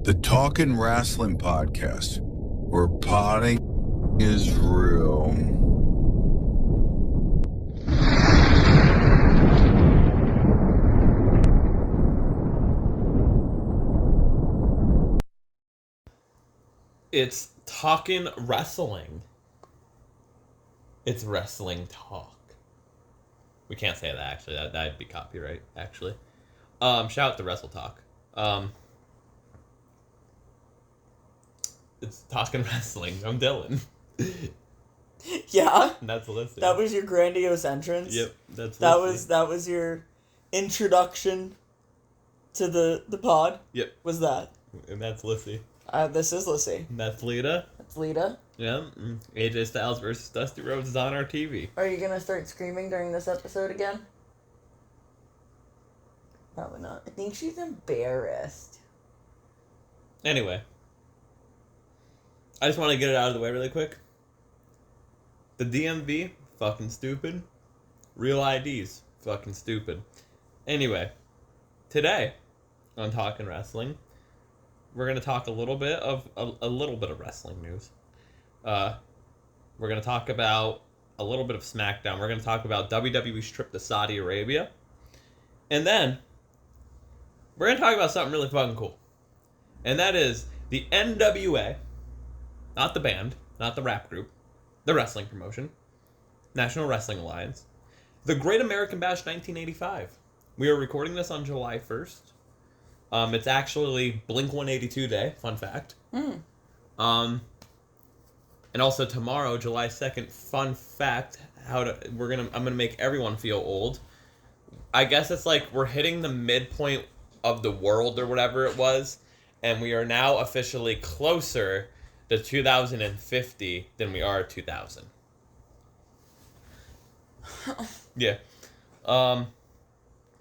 The Talkin Wrasslin podcast, where potting is real. It's Talkin Wrasslin. It's wrestling talk. We can't say that, actually. That'd be copyright, actually. Shout out to Wrestle Talk. It's Talkin Wrasslin. I'm Dylan. Yeah? And that's Lyssie. That was your grandiose entrance? Yep, that's Lyssie. That was your introduction to the pod? Yep. Was that? And that's Lyssie. This is Lyssie. And that's Lita. That's Lita. Yeah. AJ Styles versus Dusty Rhodes is on our TV. Are you gonna start screaming during this episode again? Probably not. I think she's embarrassed. Anyway. I just want to get it out of the way really quick. The DMV, fucking stupid. Real IDs, fucking stupid. Anyway, today on Talkin Wrasslin, we're gonna talk a little bit of wrestling news. We're gonna talk about a little bit of SmackDown. We're gonna talk about WWE's trip to Saudi Arabia, and then we're gonna talk about something really fucking cool, and that is the NWA. Not the band, not the rap group, the wrestling promotion, National Wrestling Alliance, the Great American Bash 1985. We are recording this on July 1st. It's actually Blink-182 Day, fun fact. And also tomorrow, July 2nd, fun fact, I'm gonna make everyone feel old. I guess it's like we're hitting the midpoint of the world or whatever it was, and we are now officially closer to 2050 than we are 2000. Yeah.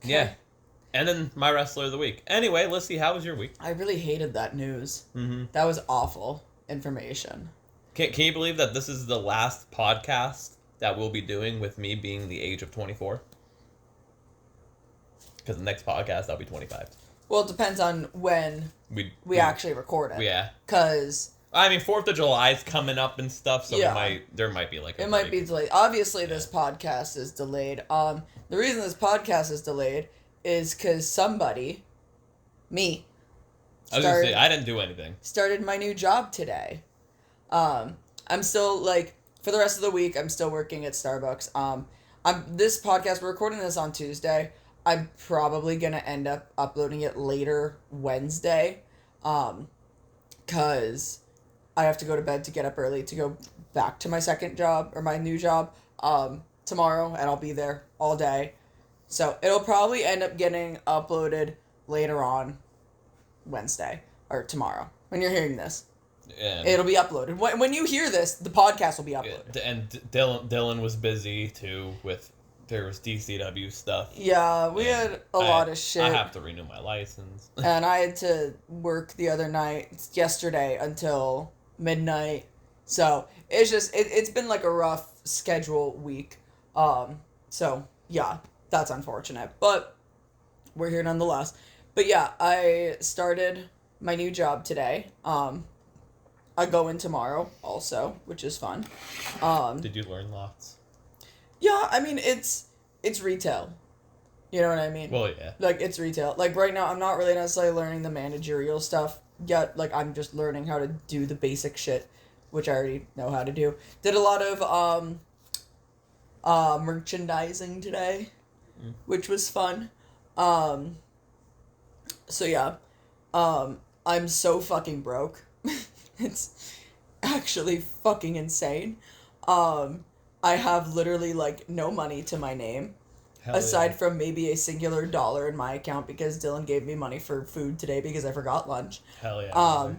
Yeah. And then my wrestler of the week. Anyway, let's see, how was your week? I really hated that news. Mm-hmm. That was awful information. Can you believe that this is the last podcast that we'll be doing with me being the age of 24? Because the next podcast I'll be 25. Well, it depends on when we actually record it. Yeah. Because I mean, 4th of July is coming up and stuff, so yeah. there might be like a break. Might be delayed. Obviously, this podcast is delayed. The reason this podcast is delayed is because somebody, me, I was going to say, I didn't do anything. Started my new job today. I'm still, for the rest of the week, I'm still working at Starbucks. This podcast, we're recording this on Tuesday. I'm probably going to end up uploading it later Wednesday. Because I have to go to bed to get up early to go back to my second job, or my new job, tomorrow, and I'll be there all day. So it'll probably end up getting uploaded later on Wednesday, or tomorrow, when you're hearing this. And it'll be uploaded. When you hear this, the podcast will be uploaded. And Dylan was busy, too, there was DCW stuff. Yeah, we had a lot of shit. I have to renew my license. And I had to work yesterday until midnight. So it's just, it's been like a rough schedule week. So yeah, that's unfortunate. But we're here nonetheless. But yeah, I started my new job today. I go in tomorrow also, which is fun. Did you learn lots? Yeah, I mean, it's retail. You know what I mean? Well, yeah. It's retail. Right now, I'm not really necessarily learning the managerial stuff yet. I'm just learning how to do the basic shit, which I already know how to do. Did a lot of merchandising today, which was fun. So yeah, I'm so fucking broke. It's actually fucking insane. I have literally, no money to my name. Aside from maybe a singular dollar in my account because Dylan gave me money for food today because I forgot lunch. Hell yeah.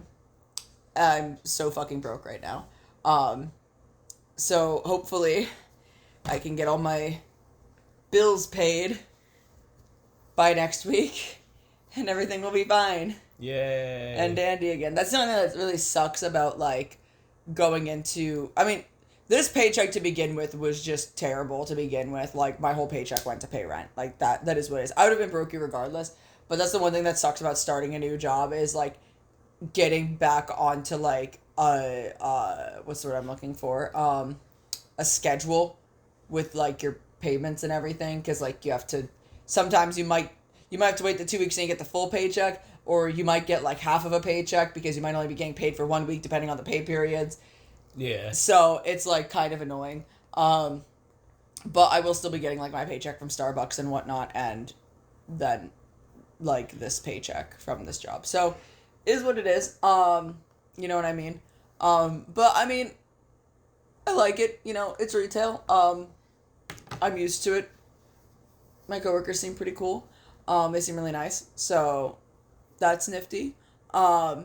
I'm so fucking broke right now. So hopefully I can get all my bills paid by next week and everything will be fine. Yay. And dandy again. That's something that really sucks about, going into... I mean, this paycheck to begin with was just terrible to begin with. My whole paycheck went to pay rent. That is what it is. I would have been broke regardless. But that's the one thing that sucks about starting a new job is, getting back onto like what's the word I'm looking for? A schedule with like your payments and everything, because like you have to, sometimes you might have to wait the 2 weeks and you get the full paycheck, or you might get like half of a paycheck because you might only be getting paid for 1 week depending on the pay periods. Yeah. So it's like kind of annoying. But I will still be getting like my paycheck from Starbucks and whatnot, and then like this paycheck from this job. So is what it is. You know what I mean? But I mean, I like it, you know, it's retail. I'm used to it. My coworkers seem pretty cool. They seem really nice. So that's nifty. Yeah,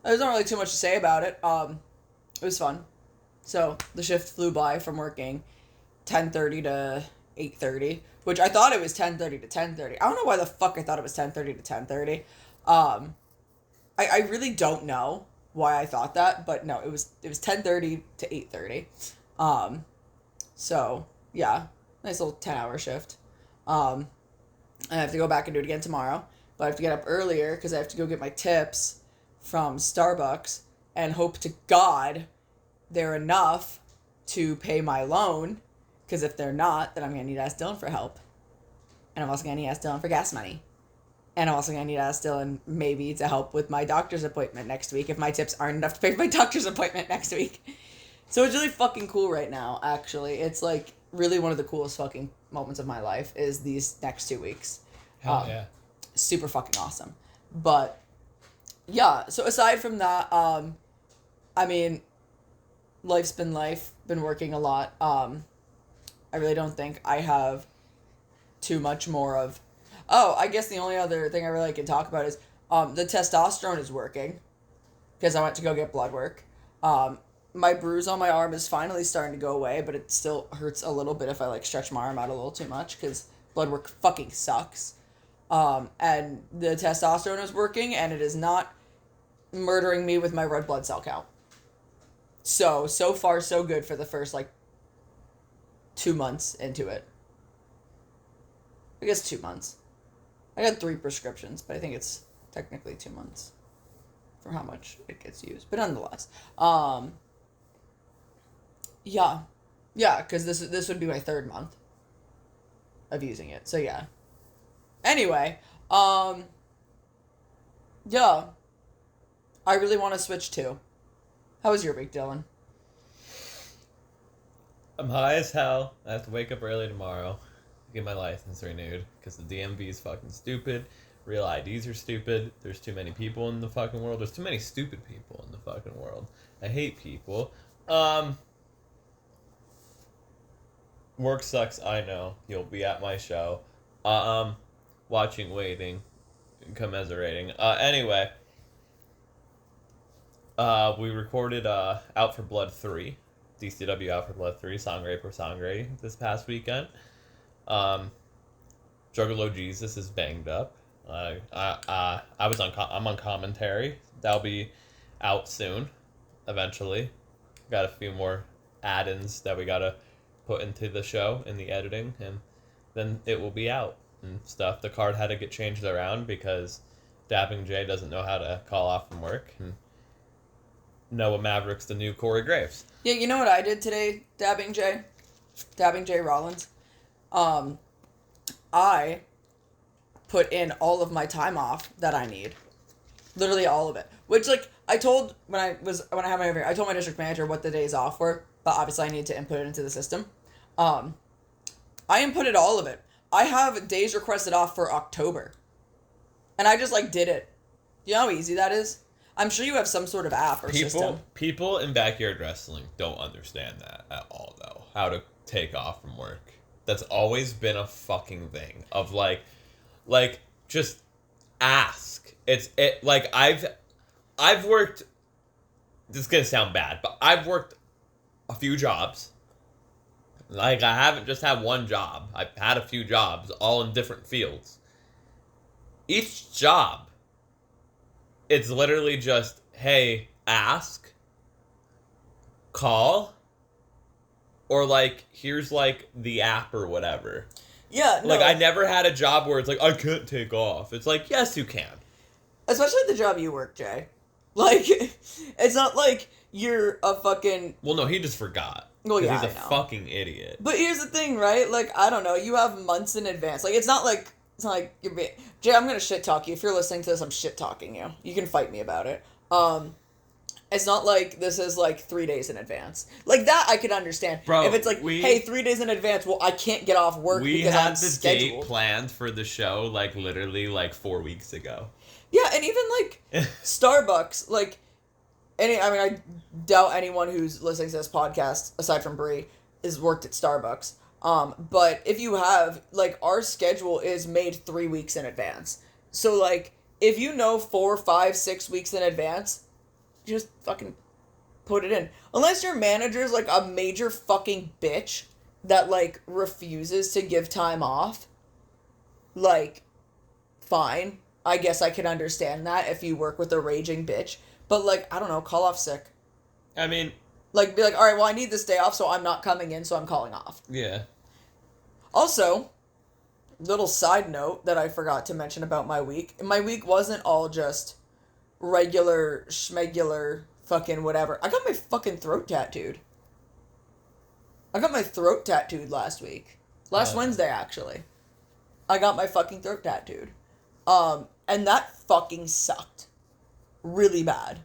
there's not really too much to say about it. It was fun. So the shift flew by from working 10:30 to 8:30, which I thought it was 10:30 to 10:30. I don't know why the fuck I thought it was 10:30 to 10:30. I really don't know why I thought that, but no, it was 10:30 to 8:30. So yeah, nice little 10-hour shift. I have to go back and do it again tomorrow, but I have to get up earlier because I have to go get my tips from Starbucks and hope to God they're enough to pay my loan, because if they're not, then I'm going to need to ask Dylan for help. And I'm also going to need to ask Dylan for gas money. And I'm also going to need to ask Dylan maybe to help with my doctor's appointment next week if my tips aren't enough to pay for my doctor's appointment next week. So it's really fucking cool right now, actually. It's like really one of the coolest fucking moments of my life is these next 2 weeks. Hell yeah. Super fucking awesome. But yeah, so aside from that, I mean, life's been life, been working a lot. I really don't think I have too much more of... Oh, I guess the only other thing I really can talk about is the testosterone is working, because I went to go get blood work. My bruise on my arm is finally starting to go away, but it still hurts a little bit if I like stretch my arm out a little too much, because blood work fucking sucks. And the testosterone is working, and it is not murdering me with my red blood cell count. So far so good for the first like 2 months into it. I guess 2 months. I got 3 prescriptions, but I think it's technically 2 months for how much it gets used. But nonetheless, yeah, because this would be my 3rd month of using it. So yeah. Anyway, yeah, I really want to switch too. How was your week, Dylan? I'm high as hell. I have to wake up early tomorrow to get my license renewed because the DMV is fucking stupid. Real IDs are stupid. There's too many people in the fucking world. There's too many stupid people in the fucking world. I hate people. Work sucks, I know. You'll be at my show. Watching, waiting, commiserating. Anyway. We recorded Out for Blood 3, DCW Out for Blood 3, Sangre por Sangre this past weekend. Juggalo Jesus is banged up. I'm on commentary. That'll be out soon, eventually. Got a few more add-ins that we gotta put into the show in the editing, and then it will be out and stuff. The card had to get changed around because Dabbing J doesn't know how to call off from work, and Noah Maverick's the new Corey Graves. Yeah, you know what I did today, Dabbing J Rollins? I put in all of my time off that I need. Literally all of it. Which, like, I told, when I had my interview, I told my district manager what the days off were, but obviously I need to input it into the system. I inputted all of it. I have days requested off for October. And I just, like, did it. Do you know how easy that is? I'm sure you have some sort of app or system. People in backyard wrestling don't understand that at all, though. How to take off from work. That's always been a fucking thing of like just ask. I've worked. This is gonna sound bad, but I've worked a few jobs. Like, I haven't just had one job. I've had a few jobs, all in different fields. Each job, it's literally just, hey, ask, call, or, like, here's, like, the app or whatever. Yeah, no. Like, I never had a job where it's like, I can't take off. It's like, yes, you can. Especially the job you work, Jay. Like, it's not like you're a fucking... Well, no, he just forgot. Well, yeah, he's a fucking idiot. But here's the thing, right? Like, I don't know. You have months in advance. Like, it's not like you're being... Jay, I'm gonna shit talk you. If you're listening to this, I'm shit talking you. You can fight me about it. It's not like this is like 3 days in advance. Like that I could understand. Bro, if it's like, hey, 3 days in advance, well, I can't get off work because I'm scheduled. We had the date planned for the show like literally like 4 weeks ago. Yeah, and even like Starbucks, like I doubt anyone who's listening to this podcast, aside from Bree, has worked at Starbucks. But if you have, like, our schedule is made 3 weeks in advance. So like, if you know 4, 5, 6 weeks in advance, just fucking put it in. Unless your manager's like a major fucking bitch that like refuses to give time off, like, fine. I guess I can understand that if you work with a raging bitch. But like, I don't know, call off sick. I mean, like, be like, all right, well, I need this day off, so I'm not coming in, so I'm calling off. Yeah. Also, little side note that I forgot to mention about my week. My week wasn't all just regular, schmegular, fucking whatever. I got my fucking throat tattooed. I got my throat tattooed last week. Last Wednesday, actually. I got my fucking throat tattooed. And that fucking sucked. Really bad.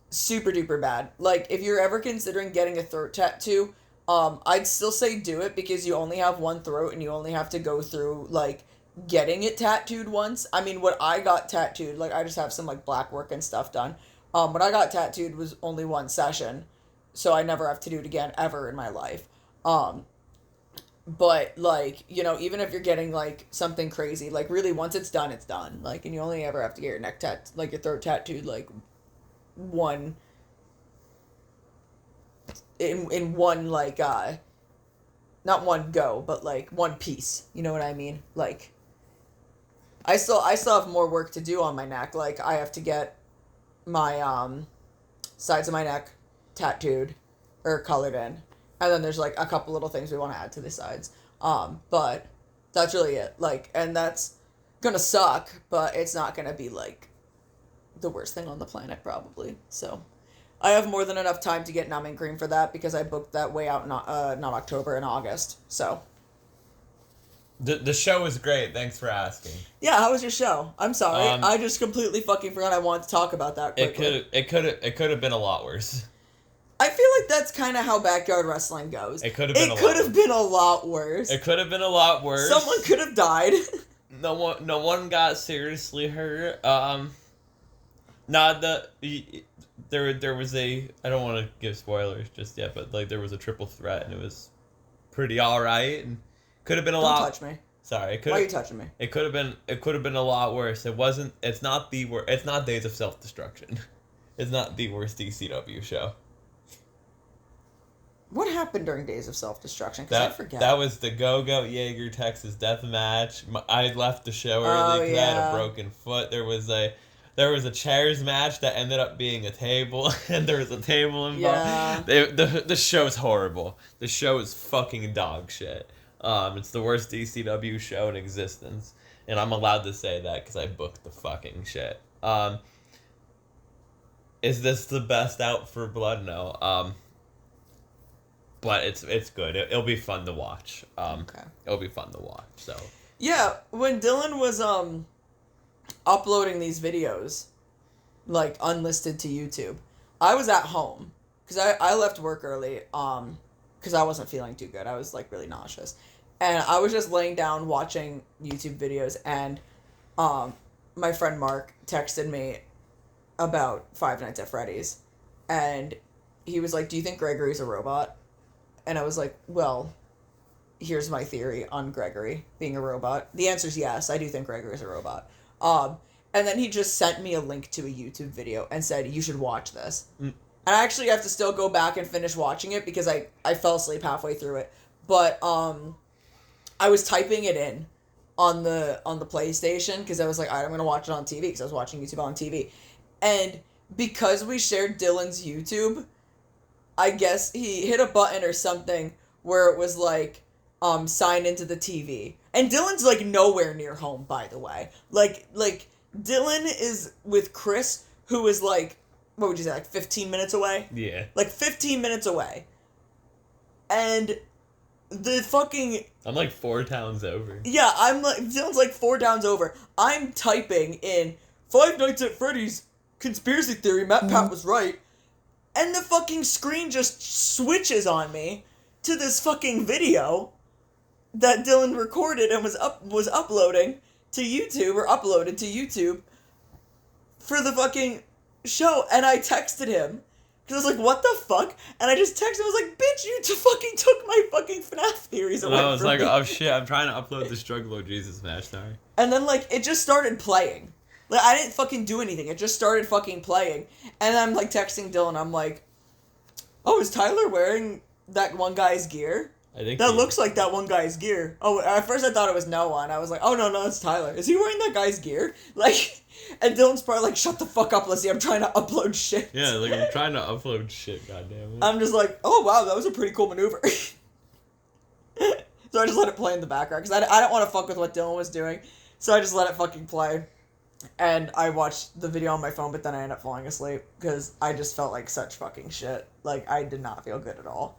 Super duper bad. Like, if you're ever considering getting a throat tattoo, I'd still say do it because you only have one throat and you only have to go through, like, getting it tattooed once. I mean, what I got tattooed, like, I just have some, like, black work and stuff done. What I got tattooed was only one session, so I never have to do it again ever in my life. But, like, you know, even if you're getting, like, something crazy, like, really, once it's done, it's done. Like, and you only ever have to get your neck like, your throat tattooed, like, in one, like, not one go, but, like, one piece. You know what I mean? Like, I still have more work to do on my neck. Like, I have to get my, sides of my neck tattooed, or colored in. And then there's, like, a couple little things we want to add to the sides. But that's really it. Like, and that's gonna suck, but it's not gonna be, like, the worst thing on the planet, probably. So, I have more than enough time to get numbing cream for that, because I booked that way out in, not October, in August. So. The show was great. Thanks for asking. Yeah, how was your show? I'm sorry. I just completely fucking forgot I wanted to talk about that quickly. It could have been a lot worse. I feel like that's kind of how backyard wrestling goes. It could have been a lot worse. It could have been a lot worse. Someone could have died. No one got seriously hurt. There was a, I don't want to give spoilers just yet, but like there was a triple threat and it was pretty alright, and could have been a lot. Don't touch me. Sorry, Why are you touching me? It could have been a lot worse. It's not Days of Self-Destruction. It's not the worst DCW show. What happened during Days of Self-Destruction? Because I forget. That was the Go-Go Jaeger Texas Death Match. I left the show early because I had a broken foot. There was a chairs match that ended up being a table, and there was a table involved. Yeah. The show's horrible. The show is fucking dog shit. It's the worst DCW show in existence, and I'm allowed to say that because I booked the fucking shit. Is this the best out for blood? No. But it's good. It'll be fun to watch. Okay. It'll be fun to watch. So. Yeah, when Dylan was uploading these videos, like unlisted to YouTube, I was at home because I left work early. Because I wasn't feeling too good. I was like really nauseous, and I was just laying down watching YouTube videos, and my friend Mark texted me about Five Nights at Freddy's, and he was like, "Do you think Gregory's a robot?" And I was like, well, here's my theory on Gregory being a robot. The answer is yes, I do think Gregory's a robot. And then he just sent me a link to a YouTube video and said, you should watch this. And I actually have to still go back and finish watching it because I fell asleep halfway through it. But I was typing it in on the PlayStation because I was like, all right, I'm going to watch it on TV because I was watching YouTube on TV. And because we shared Dylan's YouTube, I guess he hit a button or something where it was like, sign into the TV. And Dylan's, like, nowhere near home, by the way. Like, Dylan is with Chris, who is, like, what would you say, like, 15 minutes away? Yeah. Like, 15 minutes away. And the fucking... I'm, like, 4 towns over. Yeah, Dylan's, like, 4 towns over. I'm typing in Five Nights at Freddy's conspiracy theory, Matt Pat was right. And the fucking screen just switches on me to this fucking video that Dylan recorded and was uploading to YouTube, or uploaded to YouTube for the fucking show. And I texted him, because I was like, what the fuck? And I just texted him, I was like, bitch, you fucking took my fucking FNAF theories away from me. I was like, oh shit, I'm trying to upload this Drug Lord Jesus match, sorry. And then, like, it just started playing. Like, I didn't fucking do anything. It just started fucking playing. And I'm, like, texting Dylan. I'm like, oh, is Tyler wearing that one guy's gear? I think that looks like that one guy's gear. Oh, at first I thought it was Noah. And I was like, oh, no, it's Tyler. Is he wearing that guy's gear? Like, and Dylan's probably like, shut the fuck up, Lizzie. I'm trying to upload shit. Yeah, like, I'm trying to upload shit, goddammit. I'm just like, oh, wow, that was a pretty cool maneuver. So I just let it play in the background. Because I don't want to fuck with what Dylan was doing. So I just let it fucking play. And I watched the video on my phone, but then I ended up falling asleep because I just felt like such fucking shit. Like, I did not feel good at all.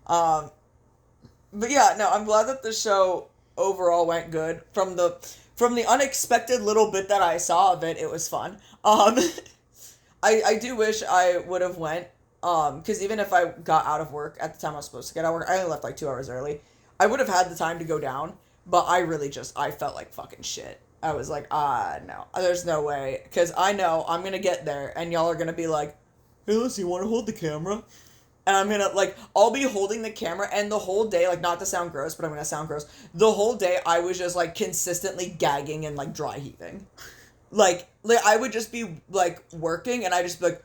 But yeah, no, I'm glad that the show overall went good. From the unexpected little bit that I saw of it, it was fun. I do wish I would have went, because even if I got out of work at the time I was supposed to get out of work, I only left like 2 hours early. I would have had the time to go down, but I felt like fucking shit. I was like, no, there's no way. Because I know I'm going to get there and y'all are going to be like, hey, Lizzie, you want to hold the camera? And I'm going to, like, I'll be holding the camera and the whole day, like, not to sound gross, but I'm going to sound gross. The whole day I was just, like, consistently gagging and, like, dry heaving. Like I would just be, like, working and I'd just be like,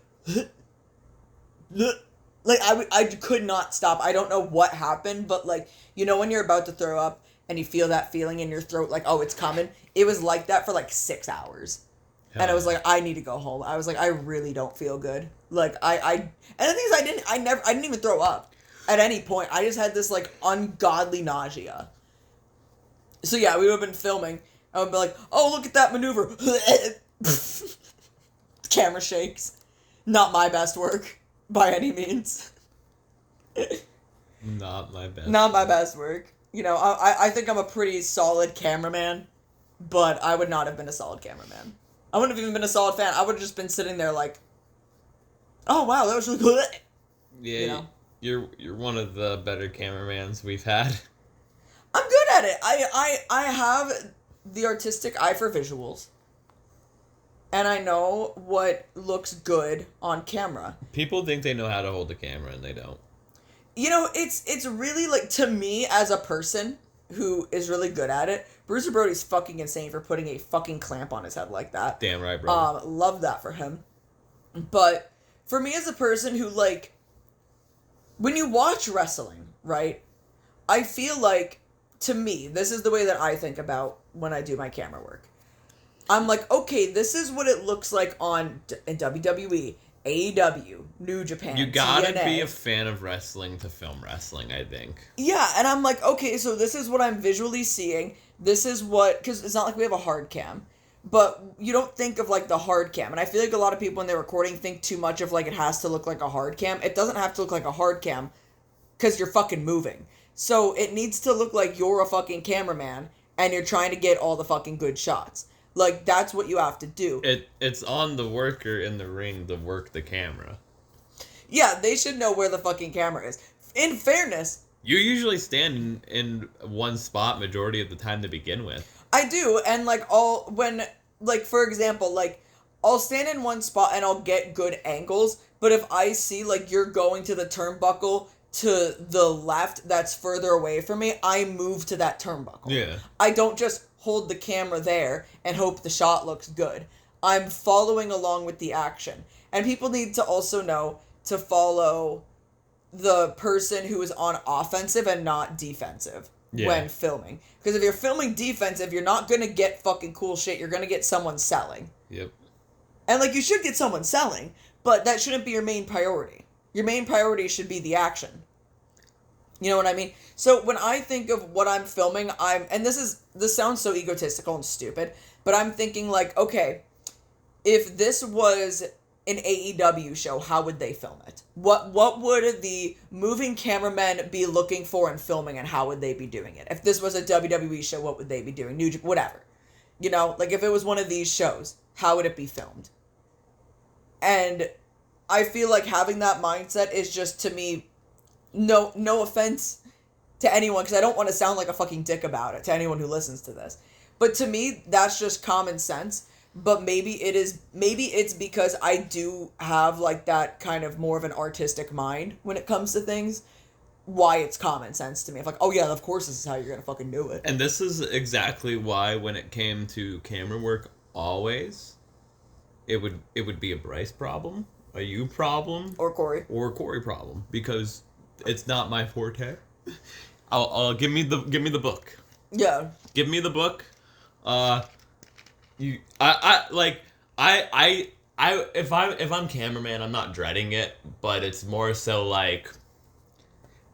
like, I could not stop. I don't know what happened, but, like, you know when you're about to throw up and you feel that feeling in your throat, like, oh, it's coming? It was like that for, like, 6 hours. Hell. And I was like, I need to go home. I was like, I really don't feel good. Like, and the thing is, I didn't even throw up at any point. I just had this, like, ungodly nausea. So, yeah, we would have been filming. I would be like, oh, look at that maneuver. Camera shakes. Not my best work, by any means. Not my best. Not my best work. You know, I think I'm a pretty solid cameraman, but I would not have been a solid cameraman. I wouldn't have even been a solid fan. I would have just been sitting there like, oh, wow, that was really good. Yeah, you know? You're one of the better cameramans we've had. I'm good at it. I have the artistic eye for visuals. And I know what looks good on camera. People think they know how to hold the camera, and they don't. You know, it's really, like, to me, as a person who is really good at it, Bruiser Brody's fucking insane for putting a fucking clamp on his head like that. Damn right, bro. Love that for him. But for me as a person who, like, when you watch wrestling, right, I feel like, to me, this is the way that I think about when I do my camera work. I'm like, okay, this is what it looks like in WWE, AEW, New Japan, You gotta TNA. be a fan of wrestling to film wrestling, I think. Yeah, and I'm like, okay, so this is what I'm visually seeing. This is what, because it's not like we have a hard cam, but you don't think of, like, the hard cam. And I feel like a lot of people when they're recording think too much of, like, it has to look like a hard cam. It doesn't have to look like a hard cam because you're fucking moving. So it needs to look like you're a fucking cameraman and you're trying to get all the fucking good shots. Like, that's what you have to do. It's on the worker in the ring to work the camera. Yeah, they should know where the fucking camera is. In fairness... You usually stand in one spot majority of the time to begin with. I do, and, like, for example, like, I'll stand in one spot and I'll get good angles, but if I see, like, you're going to the turnbuckle to the left that's further away from me, I move to that turnbuckle. Yeah. I don't just hold the camera there and hope the shot looks good. I'm following along with the action. And people need to also know to follow the person who is on offensive and not defensive when filming. Because if you're filming defensive, you're not going to get fucking cool shit. You're going to get someone selling. Yep. And, like, you should get someone selling, but that shouldn't be your main priority. Your main priority should be the action. You know what I mean? So when I think of what I'm filming, and this sounds so egotistical and stupid, but I'm thinking like, okay, if this was an AEW show, how would they film it? What would the moving cameramen be looking for in filming, and how would they be doing it? If this was a WWE show, what would they be doing? Whatever. You know, like if it was one of these shows, how would it be filmed? And I feel like having that mindset is just, to me, no offense to anyone, because I don't want to sound like a fucking dick about it to anyone who listens to this. But to me, that's just common sense. But maybe it's because I do have like that kind of more of an artistic mind when it comes to things, why it's common sense to me. I'm like, oh yeah, of course this is how you're gonna fucking do it. And this is exactly why when it came to camera work, always, it would be a Bryce problem, a you problem, or Corey problem, because it's not my forte. I'll give me the book. Yeah. Give me the book. If I'm cameraman, I'm not dreading it, but it's more so like,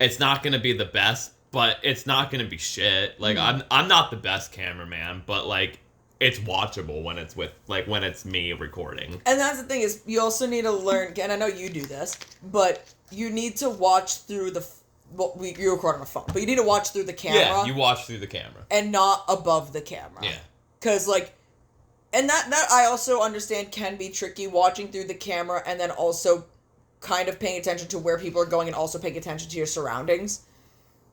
it's not gonna be the best, but it's not gonna be shit. Like I'm not the best cameraman, but like it's watchable when it's me recording. And that's the thing, is you also need to learn, and I know you do this, but you need to watch through you record on a phone, but you need to watch through the camera. Yeah, you watch through the camera. And not above the camera. Yeah. Because, like, and that I also understand can be tricky, watching through the camera and then also kind of paying attention to where people are going and also paying attention to your surroundings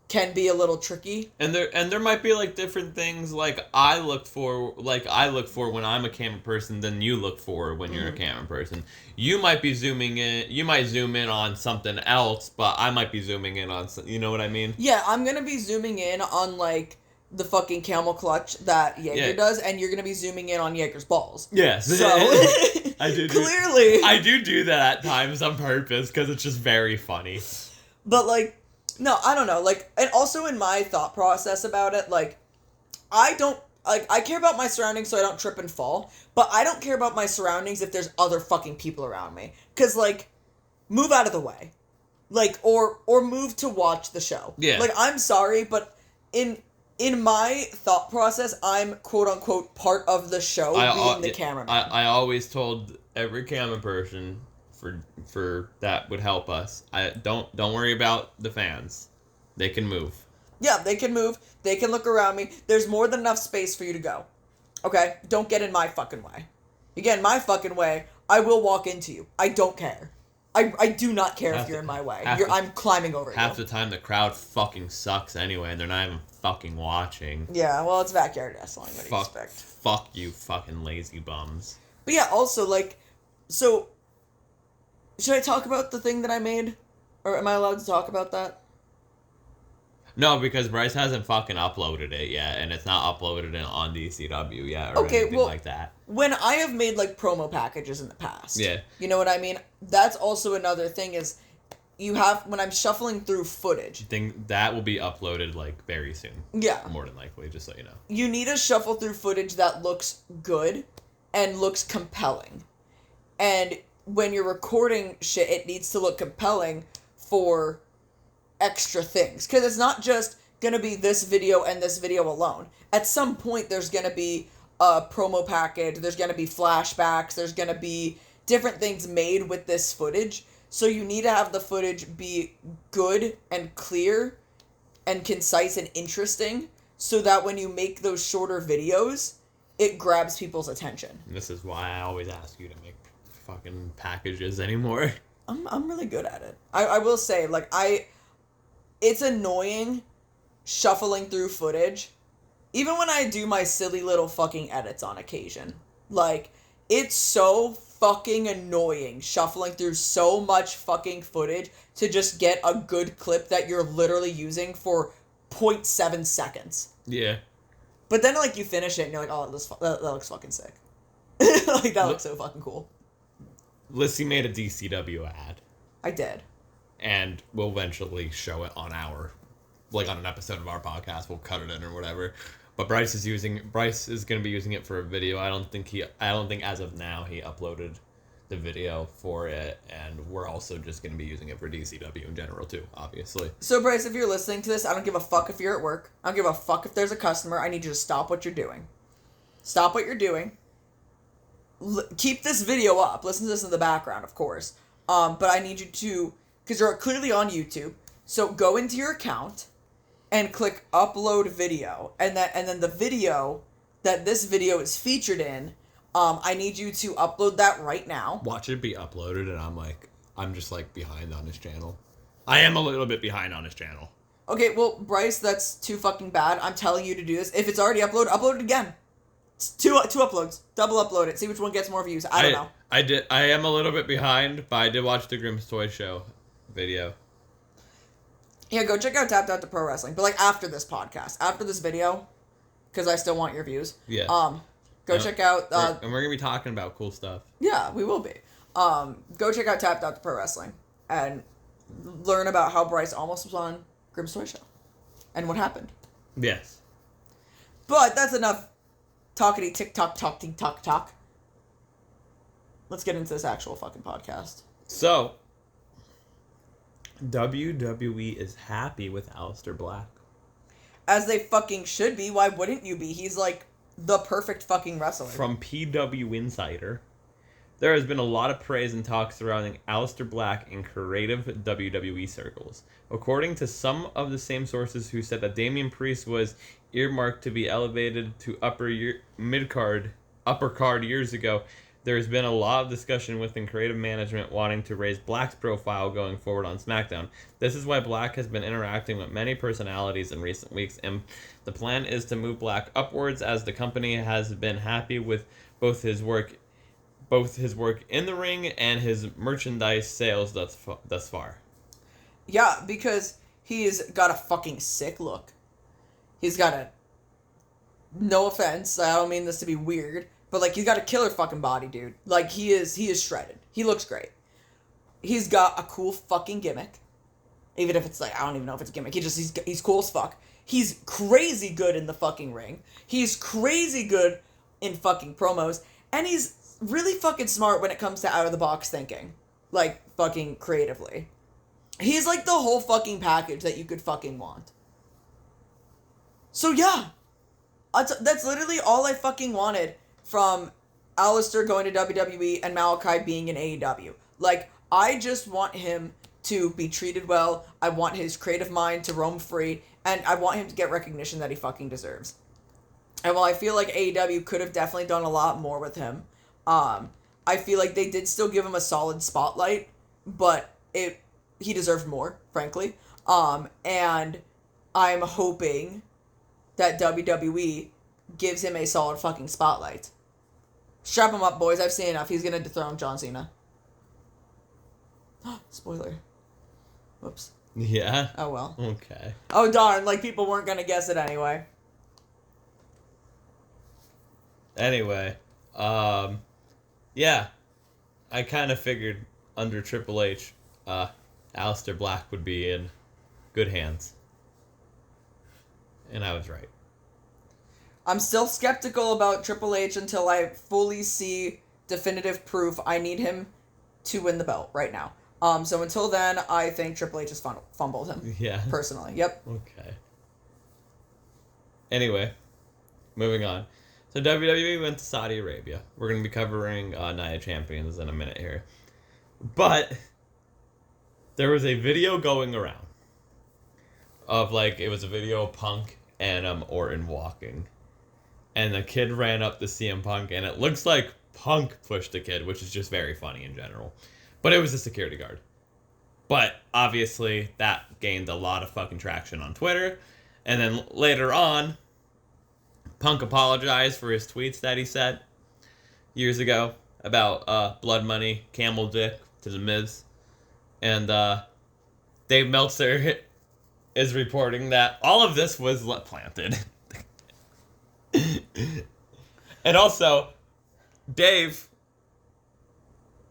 can be a little tricky. And there might be like different things like I look for when I'm a camera person than you look for when you're a camera person. You might be zooming in on something else, but I might be zooming in on you know what I mean? Yeah, I'm going to be zooming in on like the fucking camel clutch that Jaeger does, and you're going to be zooming in on Jaeger's balls. Yes. So, clearly. I do that at times on purpose because it's just very funny. But, like, no, I don't know. Like, and also in my thought process about it, like, I care about my surroundings so I don't trip and fall, but I don't care about my surroundings if there's other fucking people around me. Because, like, move out of the way. Like, or move to watch the show. Yeah. Like, I'm sorry, but in my thought process, I'm quote-unquote part of the show, being the cameraman. I always told every camera person for that would help us. Don't worry about the fans. They can move. Yeah, they can move. They can look around me. There's more than enough space for you to go. Okay? Don't get in my fucking way. You get in my fucking way, I will walk into you. I don't care. I do not care if you're in my way. I'm climbing over you. Half the time the crowd fucking sucks anyway, and they're not even fucking watching. Yeah, well, it's backyard wrestling. What do you expect? Fuck you, fucking lazy bums. But yeah, also, like, so, should I talk about the thing that I made? Or am I allowed to talk about that? No, because Bryce hasn't fucking uploaded it yet, and it's not uploaded on DCW yet or anything like that. When I have made, like, promo packages in the past. Yeah. You know what I mean? That's also another thing is, when I'm shuffling through footage. That will be uploaded, like, very soon. Yeah. More than likely, just so you know. You need to shuffle through footage that looks good and looks compelling. And when you're recording shit, it needs to look compelling for extra things, because it's not just gonna be this video and this video alone. At some point there's gonna be a promo package, there's gonna be flashbacks, there's gonna be different things made with this footage, so you need to have the footage be good and clear and concise and interesting, so that when you make those shorter videos, it grabs people's attention. And this is why I always ask you to make fucking packages anymore. I'm really good at it. I will say, like, it's annoying shuffling through footage, even when I do my silly little fucking edits on occasion. Like, it's so fucking annoying shuffling through so much fucking footage to just get a good clip that you're literally using for 0.7 seconds. Yeah. But then, like, you finish it and you're like, oh, that looks fucking sick. Like, that looks so fucking cool. Lyssie made a DCW ad. I did. And we'll eventually show it on an episode of our podcast. We'll cut it in or whatever. But Bryce is going to be using it for a video. I don't think as of now he uploaded the video for it, and we're also just going to be using it for DCW in general too, obviously. So Bryce, if you're listening to this, I don't give a fuck if you're at work. I don't give a fuck if there's a customer. I need you to stop what you're doing. Stop what you're doing. Keep this video up. Listen to this in the background, of course. But I need you to, because you're clearly on YouTube, so go into your account and click upload video, and then the video that this video is featured in, I need you to upload that right now. Watch it be uploaded, and I'm just like behind on his channel. I am a little bit behind on his channel. Okay, well, Bryce, that's too fucking bad. I'm telling you to do this. If it's already uploaded, upload it again. It's two uploads. Double upload it. See which one gets more views. I don't know. I am a little bit behind, but I did watch the Grimm's Toy Show video. Yeah, go check out Tapped Out to Pro Wrestling. But, like, after this podcast. After this video. Because I still want your views. Yeah. Go check out... and we're going to be talking about cool stuff. Yeah, we will be. Go check out Tapped Out to Pro Wrestling. And learn about how Bryce almost was on Grimm's Toy Show. And what happened. Yes. But that's enough talkity tick-tock, talk. Let's get into this actual fucking podcast. So, WWE is happy with Aleister Black. As they fucking should be. Why wouldn't you be? He's like the perfect fucking wrestler. From PW Insider, there has been a lot of praise and talk surrounding Aleister Black in creative WWE circles. According to some of the same sources who said that Damian Priest was earmarked to be elevated to upper card years ago, there has been a lot of discussion within creative management wanting to raise Black's profile going forward on SmackDown. This is why Black has been interacting with many personalities in recent weeks, and the plan is to move Black upwards, as the company has been happy with both his work in the ring and his merchandise sales thus far. Yeah, because he's got a fucking sick look. He's got a... No offense, I don't mean this to be weird, but, like, he's got a killer fucking body, dude. Like, he is shredded. He looks great. He's got a cool fucking gimmick. Even if it's, like, I don't even know if it's a gimmick. He's cool as fuck. He's crazy good in the fucking ring. He's crazy good in fucking promos. And he's really fucking smart when it comes to out-of-the-box thinking. Like, fucking creatively. He's, like, the whole fucking package that you could fucking want. So, yeah. That's literally all I fucking wanted from Aleister going to WWE and Malachi being in AEW. Like, I just want him to be treated well. I want his creative mind to roam free. And I want him to get recognition that he fucking deserves. And while I feel like AEW could have definitely done a lot more with him, I feel like they did still give him a solid spotlight. But he deserved more, frankly. And I'm hoping that WWE gives him a solid fucking spotlight. Strap him up, boys. I've seen enough. He's gonna dethrone John Cena. Spoiler. Whoops. Yeah? Oh, well. Okay. Oh, darn. Like, people weren't gonna guess it anyway. Anyway, yeah. I kind of figured under Triple H, Aleister Black would be in good hands. And I was right. I'm still skeptical about Triple H until I fully see definitive proof. I need him to win the belt right now. So until then, I think Triple H has fumbled him. Yeah. Personally. Yep. Okay. Anyway, moving on. So WWE went to Saudi Arabia. We're going to be covering Night of Champions in a minute here. But there was a video going around of, like, it was a video of Punk and Orton walking. And the kid ran up to CM Punk, and it looks like Punk pushed the kid, which is just very funny in general. But it was a security guard. But obviously, that gained a lot of fucking traction on Twitter. And then later on, Punk apologized for his tweets that he said years ago about blood money, camel dick to the Miz. And Dave Meltzer is reporting that all of this was planted. And also, Dave,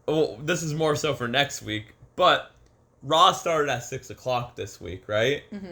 well, this is more so for next week, but Raw started at 6 o'clock this week, right? Mm-hmm.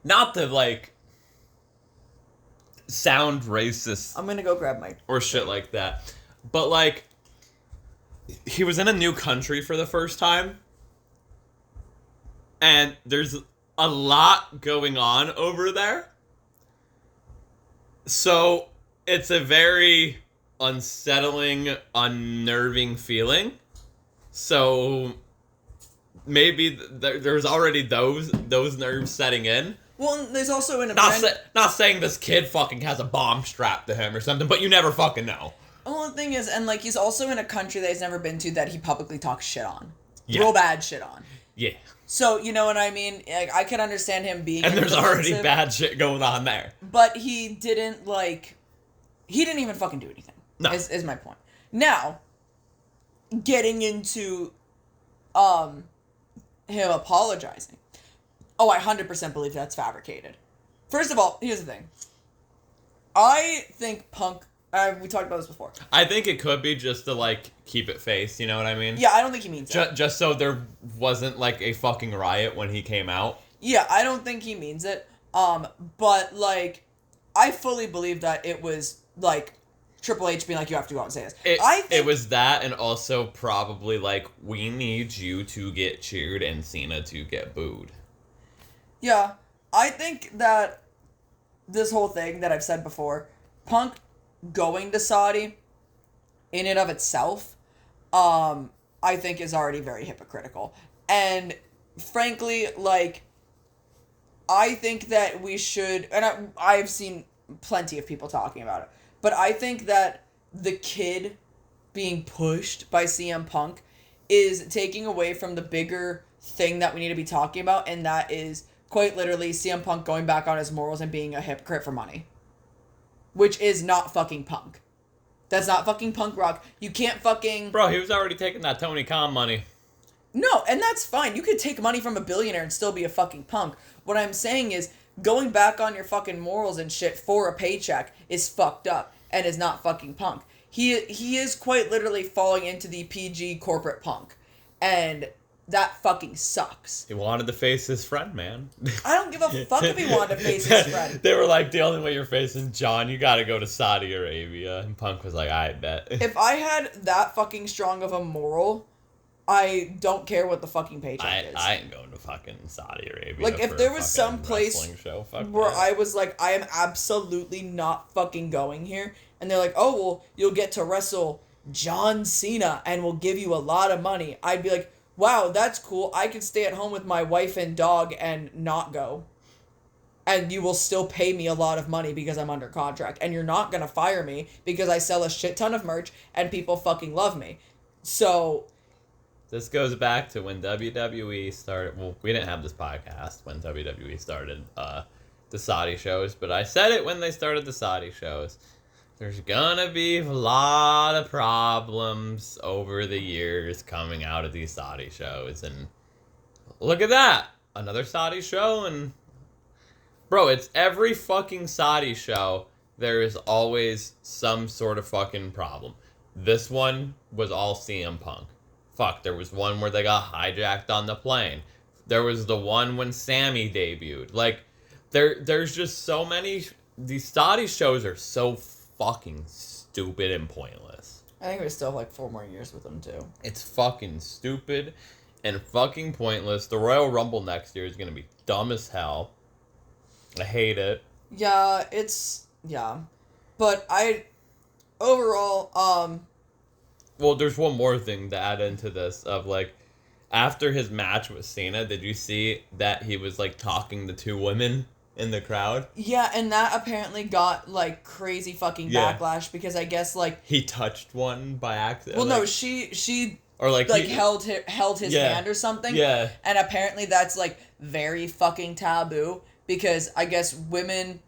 not to, like, sound racist I'm gonna go grab my... or shit like that, but, like, he was in a new country for the first time, and there's a lot going on over there, so it's a very unsettling, unnerving feeling. So maybe there's already those nerves setting in. Well, there's also an Not event... not saying this kid fucking has a bomb strapped to him or something, but you never fucking know. Well, the thing is, and, like, he's also in a country that he's never been to that he publicly talks shit on. Yeah. Real bad shit on. Yeah. So, you know what I mean? Like, I can understand him being... And there's already bad shit going on there. But he didn't, like... He didn't even fucking do anything. No. Is my point. Now, getting into, him apologizing. Oh, I 100% believe that's fabricated. First of all, here's the thing. I think Punk... we talked about this before. I think it could be just to, like, keep it face, you know what I mean? Yeah, I don't think he means it. Just so there wasn't, like, a fucking riot when he came out. Yeah, I don't think he means it. But, like, I fully believe that it was, like, Triple H being like, you have to go out and say this. It was that, and also probably, like, we need you to get cheered and Cena to get booed. Yeah, I think that this whole thing that I've said before, Punk going to Saudi, in and of itself, I think is already very hypocritical. And, frankly, like, I think that we should, and I've seen plenty of people talking about it, but I think that the kid being pushed by CM Punk is taking away from the bigger thing that we need to be talking about, and that is quite literally CM Punk going back on his morals and being a hypocrite for money. Which is not fucking Punk. That's not fucking punk rock. You can't fucking... Bro, he was already taking that Tony Khan money. No, and that's fine. You could take money from a billionaire and still be a fucking punk. What I'm saying is, going back on your fucking morals and shit for a paycheck is fucked up and is not fucking Punk. He is quite literally falling into the PG corporate punk. And that fucking sucks. He wanted to face his friend, man. I don't give a fuck if he wanted to face his friend. They were like, the only way you're facing John, you gotta go to Saudi Arabia. And Punk was like, I bet. If I had that fucking strong of a moral, I don't care what the fucking paycheck is. I ain't going to fucking Saudi Arabia. Like, if there was some place where I was like, I am absolutely not fucking going here, and they're like, oh, well, you'll get to wrestle John Cena, and we'll give you a lot of money, I'd be like, wow, that's cool. I can stay at home with my wife and dog and not go. And you will still pay me a lot of money because I'm under contract. And you're not going to fire me because I sell a shit ton of merch and people fucking love me. So... This goes back to when WWE started... Well, we didn't have this podcast when WWE started the Saudi shows, but I said it when they started the Saudi shows. There's gonna be a lot of problems over the years coming out of these Saudi shows, and look at that! Another Saudi show, and... Bro, it's every fucking Saudi show, there is always some sort of fucking problem. This one was all CM Punk. Fuck, there was one where they got hijacked on the plane. There was the one when Sammy debuted. Like, there's just so many... These Saudi shows are so fucking stupid and pointless. I think we still have like 4 more years with them too. It's fucking stupid and fucking pointless. The Royal Rumble next year is gonna be dumb as hell. I hate it. Yeah, but overall, Well, there's one more thing to add into this of like, after his match with Cena, did you see that he was like talking to 2 women in the crowd? Yeah, and that apparently got like crazy fucking backlash because I guess like he touched one by accident. Well, like, no, she or like held his hand or something. Yeah. And apparently that's like very fucking taboo because I guess women,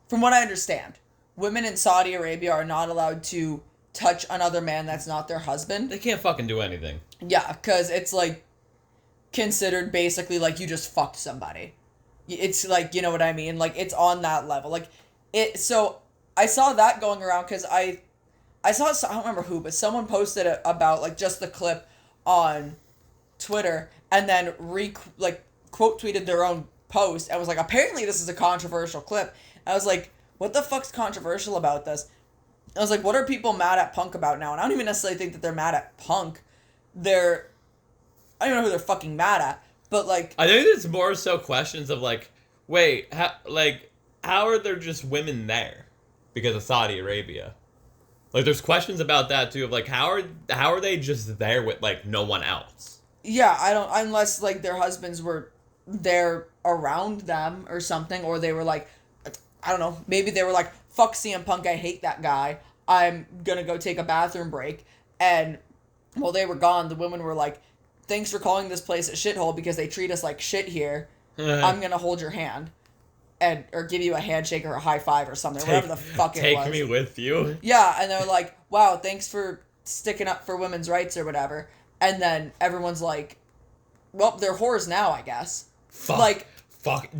from what I understand, women in Saudi Arabia are not allowed to touch another man that's not their husband. They can't fucking do anything. Yeah, because it's like considered basically like you just fucked somebody. It's like, you know what I mean? Like, it's on that level. Like, so, I saw that going around because I saw, I don't remember who, but someone posted it about, like, just the clip on Twitter and then, quote tweeted their own post and was like, apparently this is a controversial clip. I was like, what the fuck's controversial about this? I was like, what are people mad at Punk about now? And I don't even necessarily think that they're mad at Punk. I don't even know who they're fucking mad at. But, like... I think it's more so questions of, like, wait, how are there just women there? Because of Saudi Arabia. Like, there's questions about that, too, of, like, how are they just there with, like, no one else? Yeah, unless, like, their husbands were there around them or something, or they were, like, I don't know, maybe they were like, fuck CM Punk, I hate that guy, I'm gonna go take a bathroom break, and while they were gone, the women were like, thanks for calling this place a shithole because they treat us like shit here, I'm gonna hold your hand. Or give you a handshake or a high five or something, whatever the fuck it was. Take me with you. Yeah, and they're like, wow, thanks for sticking up for women's rights or whatever. And then everyone's like, well, they're whores now, I guess. Fuck,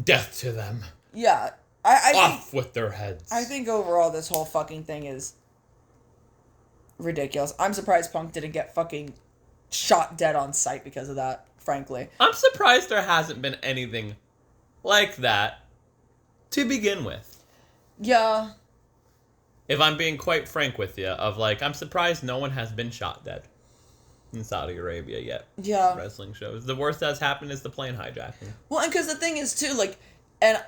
death to them. Yeah. I Off think, with their heads. I think overall this whole fucking thing is ridiculous. I'm surprised Punk didn't get fucking shot dead on sight because of that, frankly. I'm surprised there hasn't been anything like that to begin with. Yeah. If I'm being quite frank with you, of like, I'm surprised no one has been shot dead in Saudi Arabia yet. Yeah. Wrestling shows. The worst that's happened is the plane hijacking. Well, and because the thing is, too, like, and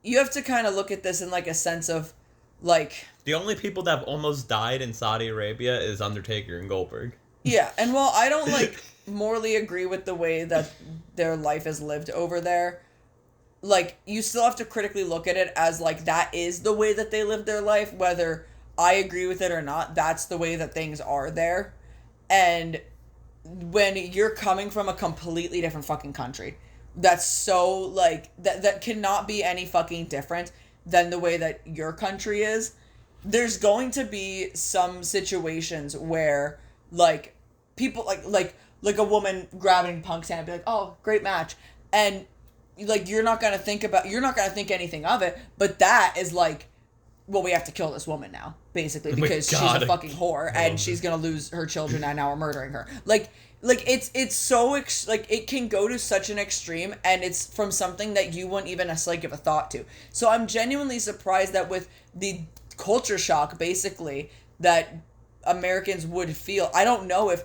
you have to kind of look at this in, like, a sense of, like... The only people that have almost died in Saudi Arabia is Undertaker and Goldberg. Yeah, and while I don't, like, morally agree with the way that their life is lived over there, like, you still have to critically look at it as, like, that is the way that they live their life, whether I agree with it or not, that's the way that things are there. And when you're coming from a completely different fucking country, that's so, like, that cannot be any fucking different than the way that your country is, there's going to be some situations where, like, people, like a woman grabbing Punk's hand and be like, oh, great match. And, like, you're not going to think anything of it, but that is, like, well, we have to kill this woman now, basically, because she's a fucking whore, and she's going to lose her children, and now we're murdering her. Like, it's so, it can go to such an extreme, and it's from something that you wouldn't even necessarily give a thought to. So I'm genuinely surprised that with the culture shock, basically, that Americans would feel, I don't know if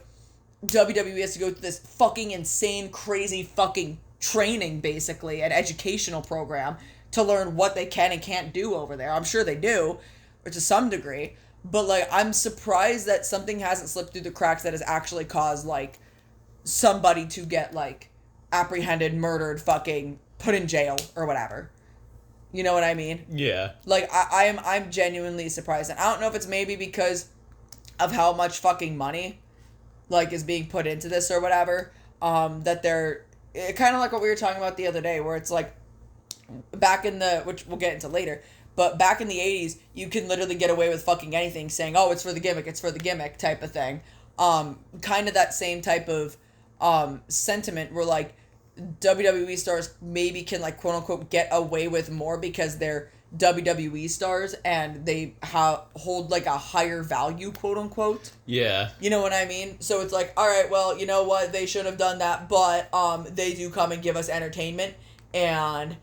WWE has to go through this fucking insane, crazy fucking training, basically, an educational program to learn what they can and can't do over there. I'm sure they do, or to some degree, but, like, I'm surprised that something hasn't slipped through the cracks that has actually caused, like, somebody to get, like, apprehended, murdered, fucking put in jail, or whatever. You know what I mean? Yeah. Like, I'm genuinely surprised, and I don't know if it's maybe because of how much fucking money, like, is being put into this or whatever, that they're, kind of like what we were talking about the other day, where it's like, back in the, which we'll get into later, but back in the 80s, you can literally get away with fucking anything, saying, oh, it's for the gimmick type of thing. Kind of that same type of sentiment where, like, WWE stars maybe can, like, quote-unquote get away with more because they're WWE stars and they hold, like, a higher value, quote-unquote. Yeah. You know what I mean? So it's like, all right, well, you know what? They should have done that, but they do come and give us entertainment, and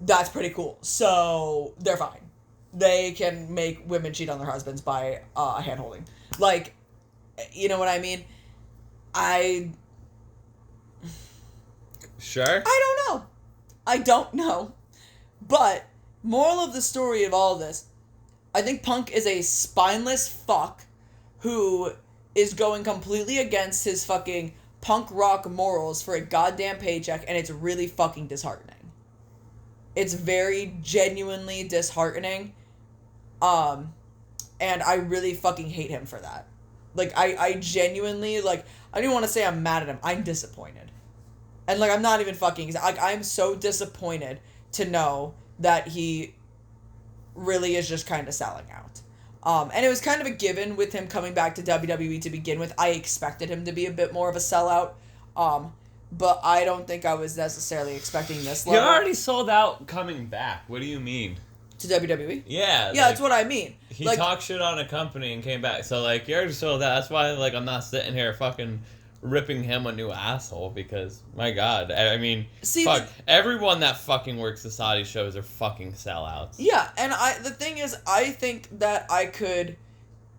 that's pretty cool. So they're fine. They can make women cheat on their husbands by hand-holding. Like, you know what I mean? Sure. I don't know. But, moral of the story of all this, I think Punk is a spineless fuck who is going completely against his fucking punk rock morals for a goddamn paycheck, and it's really fucking disheartening. It's very genuinely disheartening. And I really fucking hate him for that. Like, I genuinely, like, I don't even want to say I'm mad at him. I'm disappointed. And, like, I'm not even fucking... Like, I'm so disappointed to know that he really is just kind of selling out. And it was kind of a given with him coming back to WWE to begin with. I expected him to be a bit more of a sellout. But I don't think I was necessarily expecting this level. He already sold out coming back. What do you mean? To WWE? Yeah. Yeah, that's what I mean. He talked shit on a company and came back. So, like, you already sold out. That's why, like, I'm not sitting here fucking ripping him a new asshole because, my God, I mean, See, fuck, everyone that fucking works the Saudi shows are fucking sellouts. Yeah, and the thing is, I think that I could,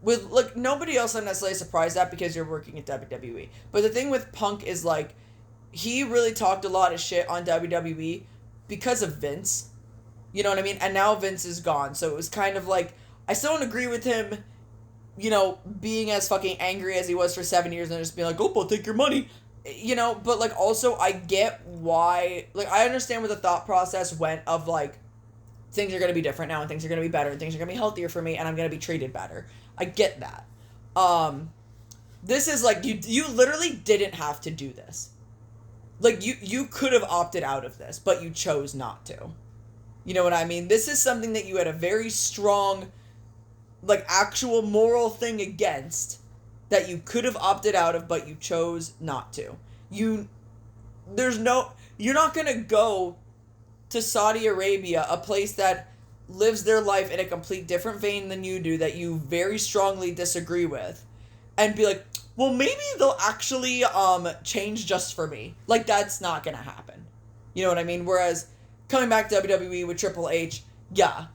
with, like, nobody else I'm necessarily surprised at because you're working at WWE. But the thing with Punk is, like, he really talked a lot of shit on WWE because of Vince. You know what I mean? And now Vince is gone, so it was kind of like, I still don't agree with him, you know, being as fucking angry as he was for 7 years and just being like, oh, I'll take your money. You know, but, like, also, I get why, like, I understand where the thought process went of, like, things are going to be different now and things are going to be better and things are going to be healthier for me and I'm going to be treated better. I get that. This is, like, you literally didn't have to do this. Like, you could have opted out of this, but you chose not to. You know what I mean? This is something that you had a very strong, like, actual moral thing against that you could have opted out of, but you chose not to. You're not going to go to Saudi Arabia, a place that lives their life in a complete different vein than you do, that you very strongly disagree with, and be like, well, maybe they'll actually change just for me. Like, that's not gonna happen. You know what I mean? Whereas coming back to WWE with Triple H, yeah,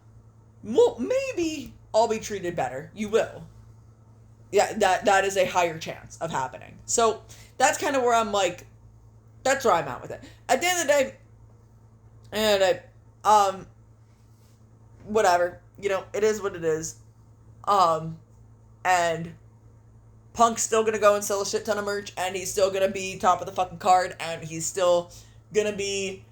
well, maybe I'll be treated better. You will. Yeah, that is a higher chance of happening. So that's kind of where I'm like, that's where I'm at with it. At the end of the day, and whatever, you know, it is what it is. And Punk's still gonna go and sell a shit ton of merch, and he's still gonna be top of the fucking card, and he's still gonna be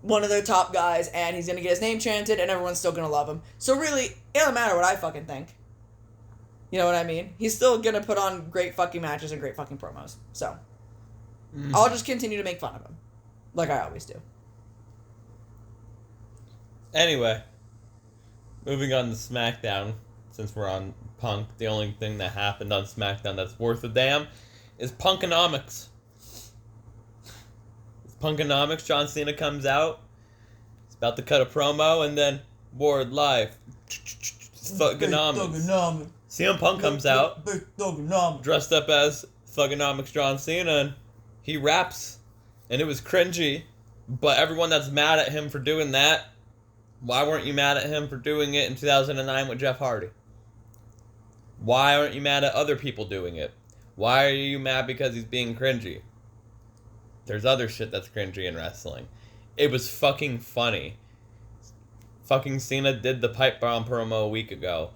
one of their top guys, and he's gonna get his name chanted, and everyone's still gonna love him. So really, it doesn't matter what I fucking think. You know what I mean? He's still gonna put on great fucking matches and great fucking promos. So, I'll just continue to make fun of him. Like I always do. Anyway, moving on to SmackDown, since we're on Punk, the only thing that happened on SmackDown that's worth a damn is Punkonomics. Punkonomics, John Cena comes out, he's about to cut a promo, and then, Ward live, Thugonomics. CM Punk comes out, dressed up as Thugonomics John Cena, and he raps, and it was cringy, but everyone that's mad at him for doing that, why weren't you mad at him for doing it in 2009 with Jeff Hardy? Why aren't you mad at other people doing it? Why are you mad because he's being cringy? There's other shit that's cringy in wrestling. It was fucking funny. Fucking Cena did the pipe bomb promo a week ago.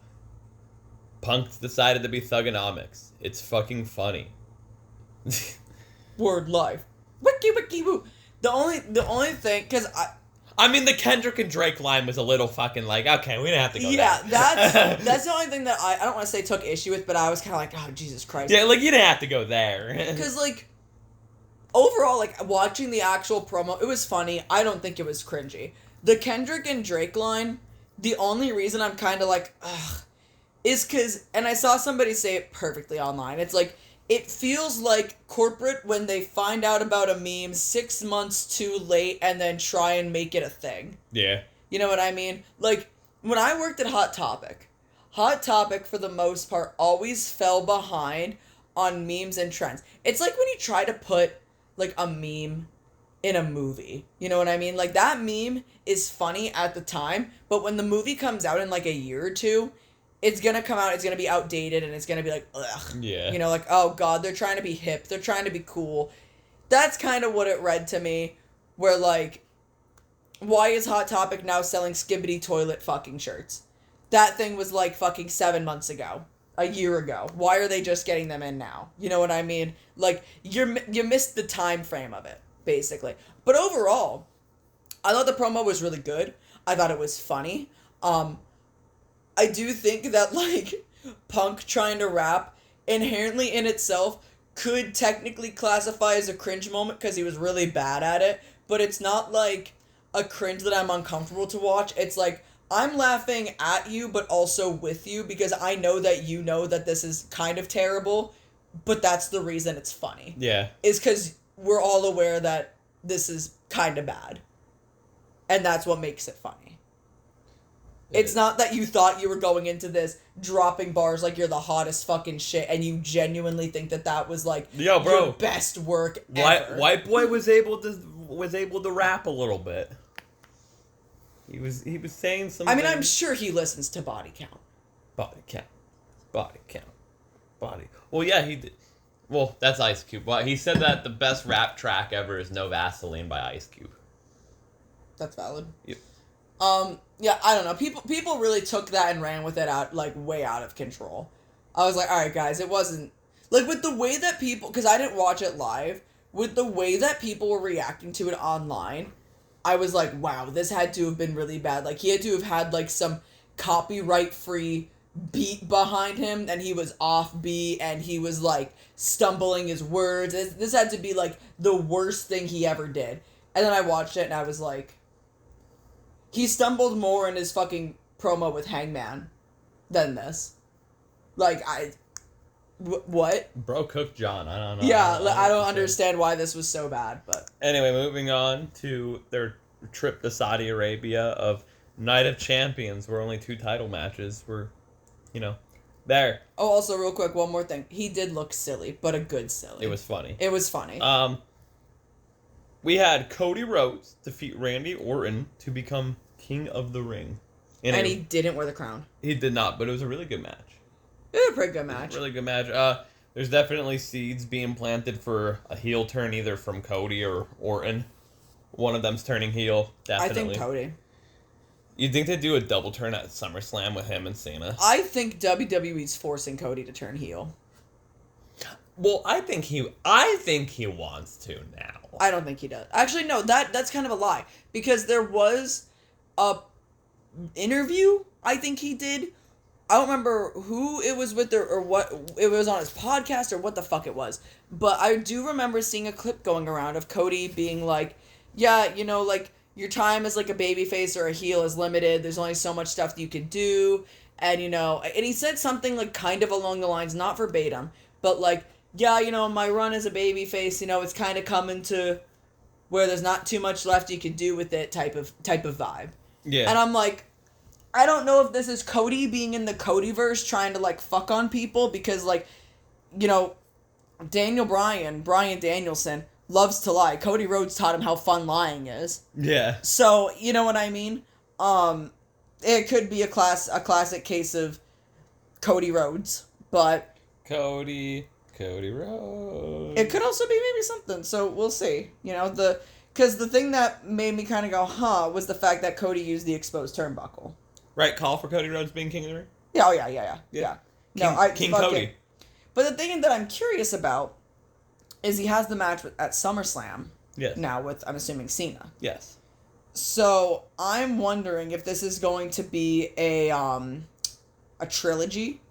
Punk decided to be Thugonomics. It's fucking funny. Word life. Wiki wiki woo. The only thing, because I mean, the Kendrick and Drake line was a little fucking like, okay, we didn't have to go there. Yeah, that's the only thing that I don't want to say took issue with, but I was kind of like, oh, Jesus Christ. Yeah, like, you didn't have to go there. Because, like, overall, like, watching the actual promo, it was funny. I don't think it was cringy. The Kendrick and Drake line, the only reason I'm kind of like, ugh, is because, and I saw somebody say it perfectly online, it's like, it feels like corporate when they find out about a meme 6 months too late and then try and make it a thing. Yeah. You know what I mean? Like, when I worked at Hot Topic, for the most part, always fell behind on memes and trends. It's like when you try to put, like, a meme in a movie. You know what I mean? Like, that meme is funny at the time, but when the movie comes out in, like, a year or two, it's gonna come out, it's gonna be outdated, and it's gonna be like, ugh. Yeah. You know, like, oh god, they're trying to be hip, they're trying to be cool. That's kind of what it read to me, where, like, why is Hot Topic now selling Skibbity toilet fucking shirts? That thing was, like, fucking 7 months ago. A year ago. Why are they just getting them in now? You know what I mean? Like, you missed the time frame of it, basically. But overall, I thought the promo was really good. I thought it was funny. I do think that, like, Punk trying to rap inherently in itself could technically classify as a cringe moment because he was really bad at it, but it's not, like, a cringe that I'm uncomfortable to watch. It's like, I'm laughing at you, but also with you because I know that you know that this is kind of terrible, but that's the reason it's funny. Yeah. Is because we're all aware that this is kind of bad. And that's what makes it funny. It's not that you thought you were going into this dropping bars like you're the hottest fucking shit, and you genuinely think that was like your best work ever. White boy was able to rap a little bit. He was saying something. I mean, I'm sure he listens to Body Count. Body count. Well, yeah, he did. Well, that's Ice Cube. Well, he said that the best rap track ever is No Vaseline by Ice Cube. That's valid. Yep. Yeah, I don't know. People really took that and ran with it out, like, way out of control. I was like, alright, guys, it wasn't... Like, with the way that people... Because I didn't watch it live. With the way that people were reacting to it online, I was like, wow, this had to have been really bad. Like, he had to have had, like, some copyright-free beat behind him, and he was off beat, and he was, like, stumbling his words. This had to be, like, the worst thing he ever did. And then I watched it, and I was like... He stumbled more in his fucking promo with Hangman than this. Like, what? Bro cooked John. I don't know. Yeah, I don't understand why this was so bad, but... Anyway, moving on to their trip to Saudi Arabia of Night of Champions, where only 2 title matches were, there. Oh, also, real quick, one more thing. He did look silly, but a good silly. It was funny. It was funny. We had Cody Rhodes defeat Randy Orton to become King of the Ring. And he didn't wear the crown. He did not, but it was a really good match. It was a pretty good match. Really good match. There's definitely seeds being planted for a heel turn, either from Cody or Orton. One of them's turning heel, definitely. I think Cody. You think they'd do a double turn at SummerSlam with him and Cena? I think WWE's forcing Cody to turn heel. Well, I think he wants to now. I don't think he does. Actually, no, that's kind of a lie. Because there was a interview I think he did. I don't remember who it was with or what. It was on his podcast or what the fuck it was. But I do remember seeing a clip going around of Cody being like, yeah, like, your time as, like, a babyface or a heel is limited. There's only so much stuff you can do. And, and he said something, like, kind of along the lines, not verbatim, but, like, yeah, my run as a babyface, it's kind of coming to where there's not too much left you can do with it type of vibe. Yeah. And I'm like, I don't know if this is Cody being in the Codyverse trying to, like, fuck on people because, like, Brian Danielson loves to lie. Cody Rhodes taught him how fun lying is. Yeah. So, you know what I mean? It could be a classic case of Cody Rhodes, but... Cody Rhodes. It could also be maybe something, so we'll see. Because the thing that made me kind of go, huh, was the fact that Cody used the exposed turnbuckle. Right, call for Cody Rhodes being King of the Ring? Yeah, yeah. King Cody. But the thing that I'm curious about is he has the match at SummerSlam. Yes. Now with, I'm assuming, Cena. Yes. So, I'm wondering if this is going to be a trilogy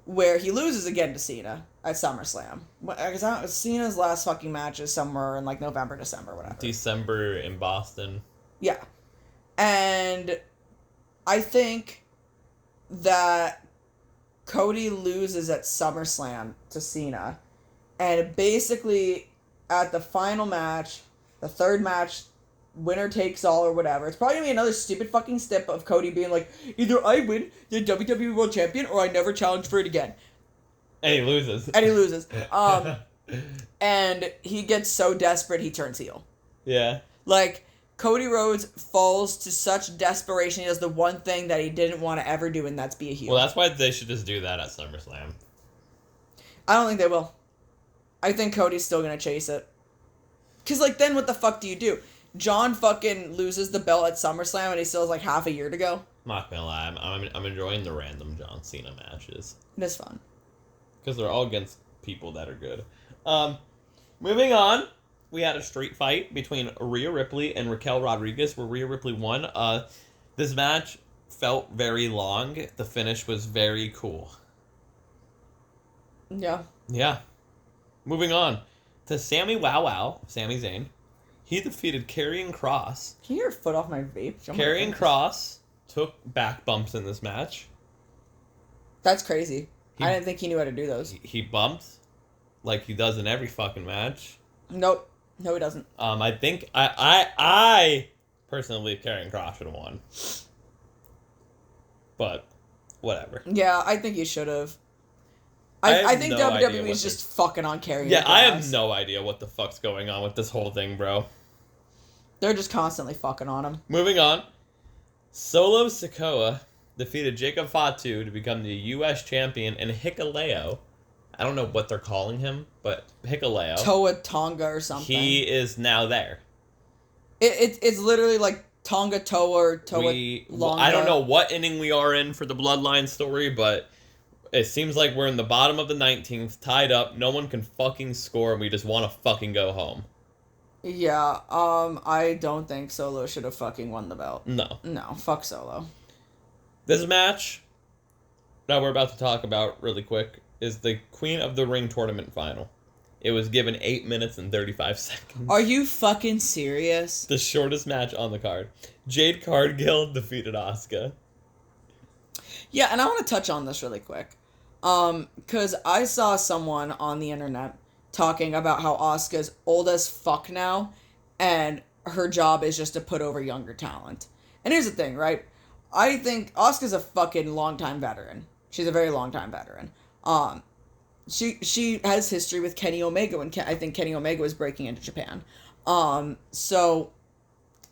where he loses again to Cena at SummerSlam. Because Cena's last fucking match is somewhere in, like, November, December, whatever. December in Boston. Yeah. And I think that Cody loses at SummerSlam to Cena. And basically, at the final match, the third match, winner takes all or whatever. It's probably going to be another stupid fucking step of Cody being like, either I win the WWE World Champion or I never challenge for it again. And he loses. And he gets so desperate he turns heel. Yeah. Like, Cody Rhodes falls to such desperation. He does the one thing that he didn't want to ever do, and that's be a heel. Well, that's why they should just do that at SummerSlam. I don't think they will. I think Cody's still going to chase it. Because, like, then what the fuck do you do? John fucking loses the belt at SummerSlam and he still has, like, half a year to go? I'm not gonna lie. I'm enjoying the random John Cena matches. It is fun. Because they're all against people that are good. Moving on. We had a street fight between Rhea Ripley and Raquel Rodriguez where Rhea Ripley won. This match felt very long. The finish was very cool. Yeah. Yeah. Moving on to Sami Zayn. He defeated Karrion Kross. Can you hear your foot off my vape? Karrion Kross took back bumps in this match. That's crazy. I didn't think he knew how to do those. He bumped like he does in every fucking match. Nope. No, he doesn't. I think I personally believe Karrion Kross should have won. But, whatever. Yeah, I think he should have. I I think no idea WWE what is just fucking on Karrion Yeah, Kross. I have no idea what the fuck's going on with this whole thing, bro. They're just constantly fucking on him. Moving on. Solo Sikoa defeated Jacob Fatu to become the U.S. champion, and Hikuleo, I don't know what they're calling him, but Hikuleo. Toa Tonga or something. He is now there. It's literally like Tonga Toa or Toa Longa. I don't know what inning we are in for the Bloodline story, but it seems like we're in the bottom of the 19th, tied up, no one can fucking score, and we just want to fucking go home. Yeah, I don't think Solo should have fucking won the belt. No. No, fuck Solo. This match that we're about to talk about really quick is the Queen of the Ring tournament final. It was given 8 minutes and 35 seconds. Are you fucking serious? The shortest match on the card. Jade Cargill defeated Asuka. Yeah, and I want to touch on this really quick. Because I saw someone on the internet talking about how Asuka's old as fuck now, and her job is just to put over younger talent. And here's the thing, right? I think Asuka's a fucking long-time veteran. She's a very long-time veteran. She has history with Kenny Omega when I think Kenny Omega was breaking into Japan. So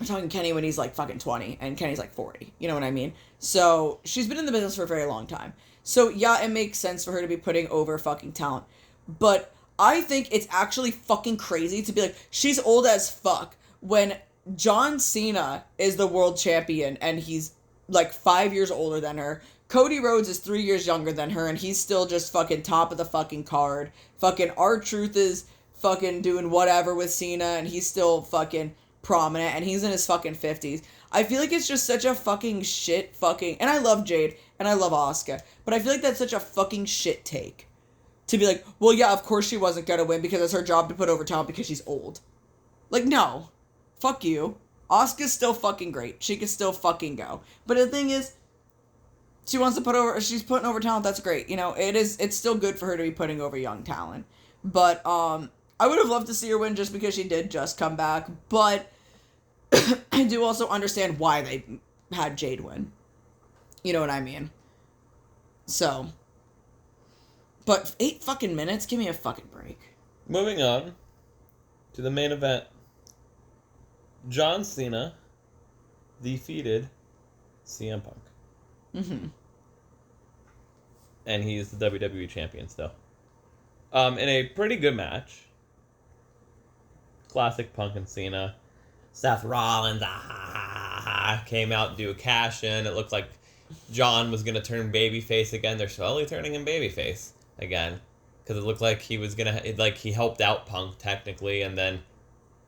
I'm talking Kenny when he's like fucking 20 and Kenny's like 40. You know what I mean? So she's been in the business for a very long time. So yeah, it makes sense for her to be putting over fucking talent. But I think it's actually fucking crazy to be like, she's old as fuck when John Cena is the world champion and he's like 5 years older than her. Cody Rhodes is 3 years younger than her, and he's still just fucking top of the fucking card. Fucking R-Truth is fucking doing whatever with Cena, and he's still fucking prominent, and he's in his fucking 50s. I feel like it's just such a fucking shit fucking... And I love Jade, and I love Asuka, but I feel like that's such a fucking shit take. To be like, well, yeah, of course she wasn't gonna win because it's her job to put over talent because she's old. Like, no. Fuck you. Asuka's still fucking great. She can still fucking go. But the thing is... she's putting over talent, that's great. You know, it's still good for her to be putting over young talent. But, I would have loved to see her win just because she did just come back. But, I do also understand why they had Jade win. You know what I mean? So. But 8 fucking minutes? Give me a fucking break. Moving on to the main event. John Cena defeated CM Punk. Mm-hmm. And he's the WWE champion still. In a pretty good match. Classic Punk and Cena. Seth Rollins came out to do a cash-in. It looked like John was going to turn babyface again. They're slowly turning him babyface again. Because it looked like he was going to... Like, he helped out Punk, technically, and then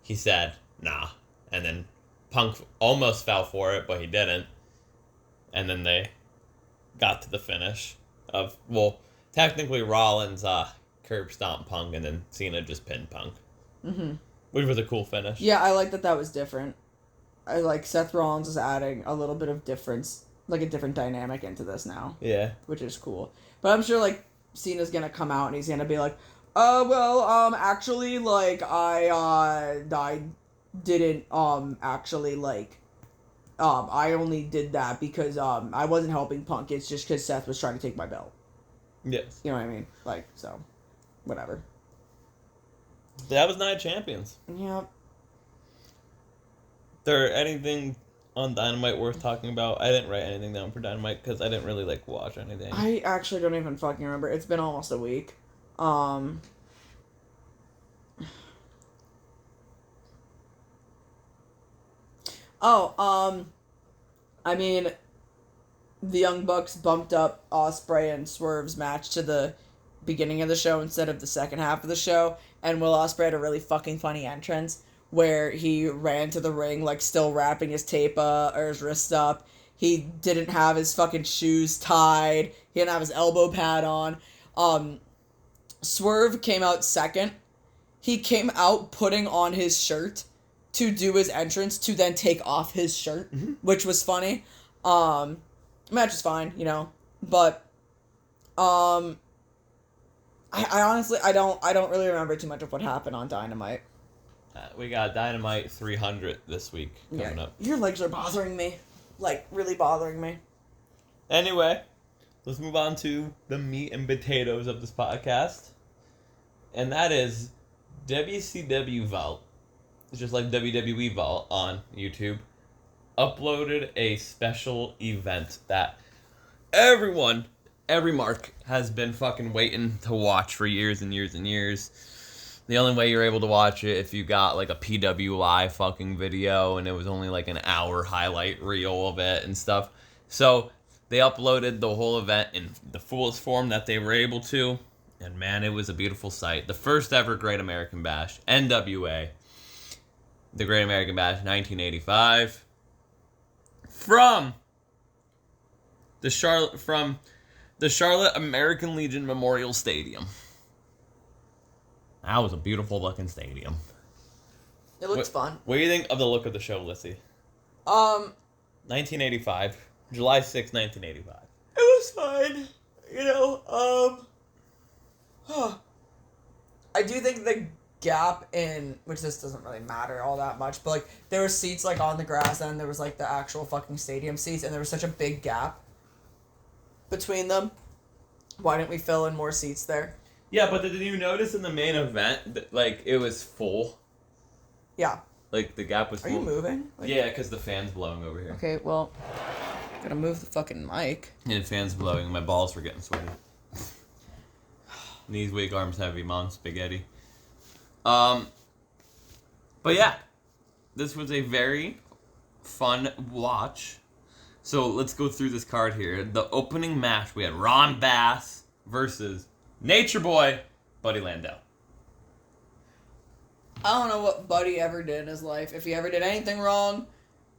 he said, nah. And then Punk almost fell for it, but he didn't. And then they got to the finish of, well, technically Rollins curb stomped Punk, and then Cena just pinned Punk. Mm-hmm. Which was a cool finish. Yeah, I like that was different. I like Seth Rollins is adding a little bit of difference, like a different dynamic into this now. Yeah. Which is cool. But I'm sure, like, Cena's gonna come out and he's gonna be like, actually, like, I didn't, actually, like, I only did that because, I wasn't helping Punk. It's just because Seth was trying to take my belt. Yes. You know what I mean? Like, so, whatever. That was Night of Champions. Yep. There anything on Dynamite worth talking about? I didn't write anything down for Dynamite because I didn't really, like, watch anything. I actually don't even fucking remember. It's been almost a week. I mean, the Young Bucks bumped up Ospreay and Swerve's match to the beginning of the show instead of the second half of the show, and Will Ospreay had a really fucking funny entrance where he ran to the ring, like, still wrapping his tape or his wrist up. He didn't have his fucking shoes tied. He didn't have his elbow pad on. Swerve came out second. He came out putting on his shirt to do his entrance to then take off his shirt, which was funny. Match was fine, you know, but I honestly I don't really remember too much of what happened on Dynamite. We got Dynamite 300 this week coming up. Your legs are bothering me, like really bothering me. Anyway, let's move on to the meat and potatoes of this podcast. And that is WCW Vault. It's just like WWE Vault on YouTube. Uploaded a special event that every mark has been fucking waiting to watch for years and years and years. The only way you're able to watch it if you got like a PWI fucking video and it was only like an hour highlight reel of it and stuff. So they uploaded the whole event in the fullest form that they were able to. And man, it was a beautiful sight. The first ever Great American Bash, NWA. The Great American Bash, 1985. From the Charlotte American Legion Memorial Stadium. That was a beautiful looking stadium. It looks fun. What do you think of the look of the show, Lissy? 1985. July 6, 1985. It was fine. I do think the gap in, which this doesn't really matter all that much, but like there were seats like on the grass and there was like the actual fucking stadium seats and there was such a big gap between them. Why didn't we fill in more seats there? Yeah, but did you notice in the main event that like it was full? Yeah. Like the gap was full. Are you moving? Like, yeah, because the fan's blowing over here. Okay, well, gotta move the fucking mic. Yeah, the fan's blowing. My balls were getting sweaty. Knees weak, arms heavy, mom spaghetti. But yeah, this was a very fun watch. So let's go through this card here. The opening match, we had Ron Bass versus Nature Boy, Buddy Landel. I don't know what Buddy ever did in his life. If he ever did anything wrong,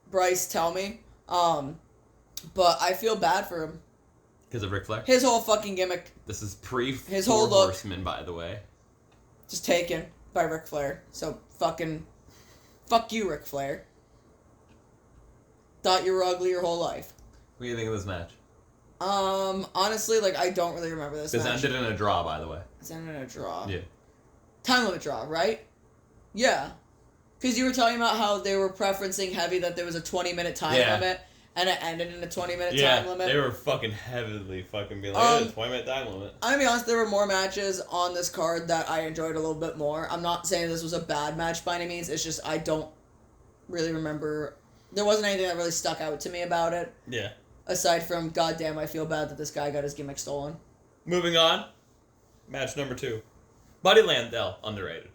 Bryce, tell me. But I feel bad for him. Because of Ric Flair? His whole fucking gimmick. This is pre His Four whole look. Horsemen, by the way. Just taken by Ric Flair. So fuck you, Ric Flair. Thought you were ugly your whole life. What do you think of this match? Honestly, like, I don't really remember this match. This ended in a draw, by the way. It's ended in a draw. Yeah. Time limit draw, right? Yeah. Because you were talking about how they were preferencing heavy that there was a 20-minute time limit, and it ended in a 20-minute time limit. They were fucking heavily fucking being like, it's a 20-minute time limit. I'm gonna be honest, there were more matches on this card that I enjoyed a little bit more. I'm not saying this was a bad match by any means, it's just I don't really remember. There wasn't anything that really stuck out to me about it. Yeah. Aside from, goddamn, I feel bad that this guy got his gimmick stolen. Moving on. Match number 2. Buddy Landel, underrated.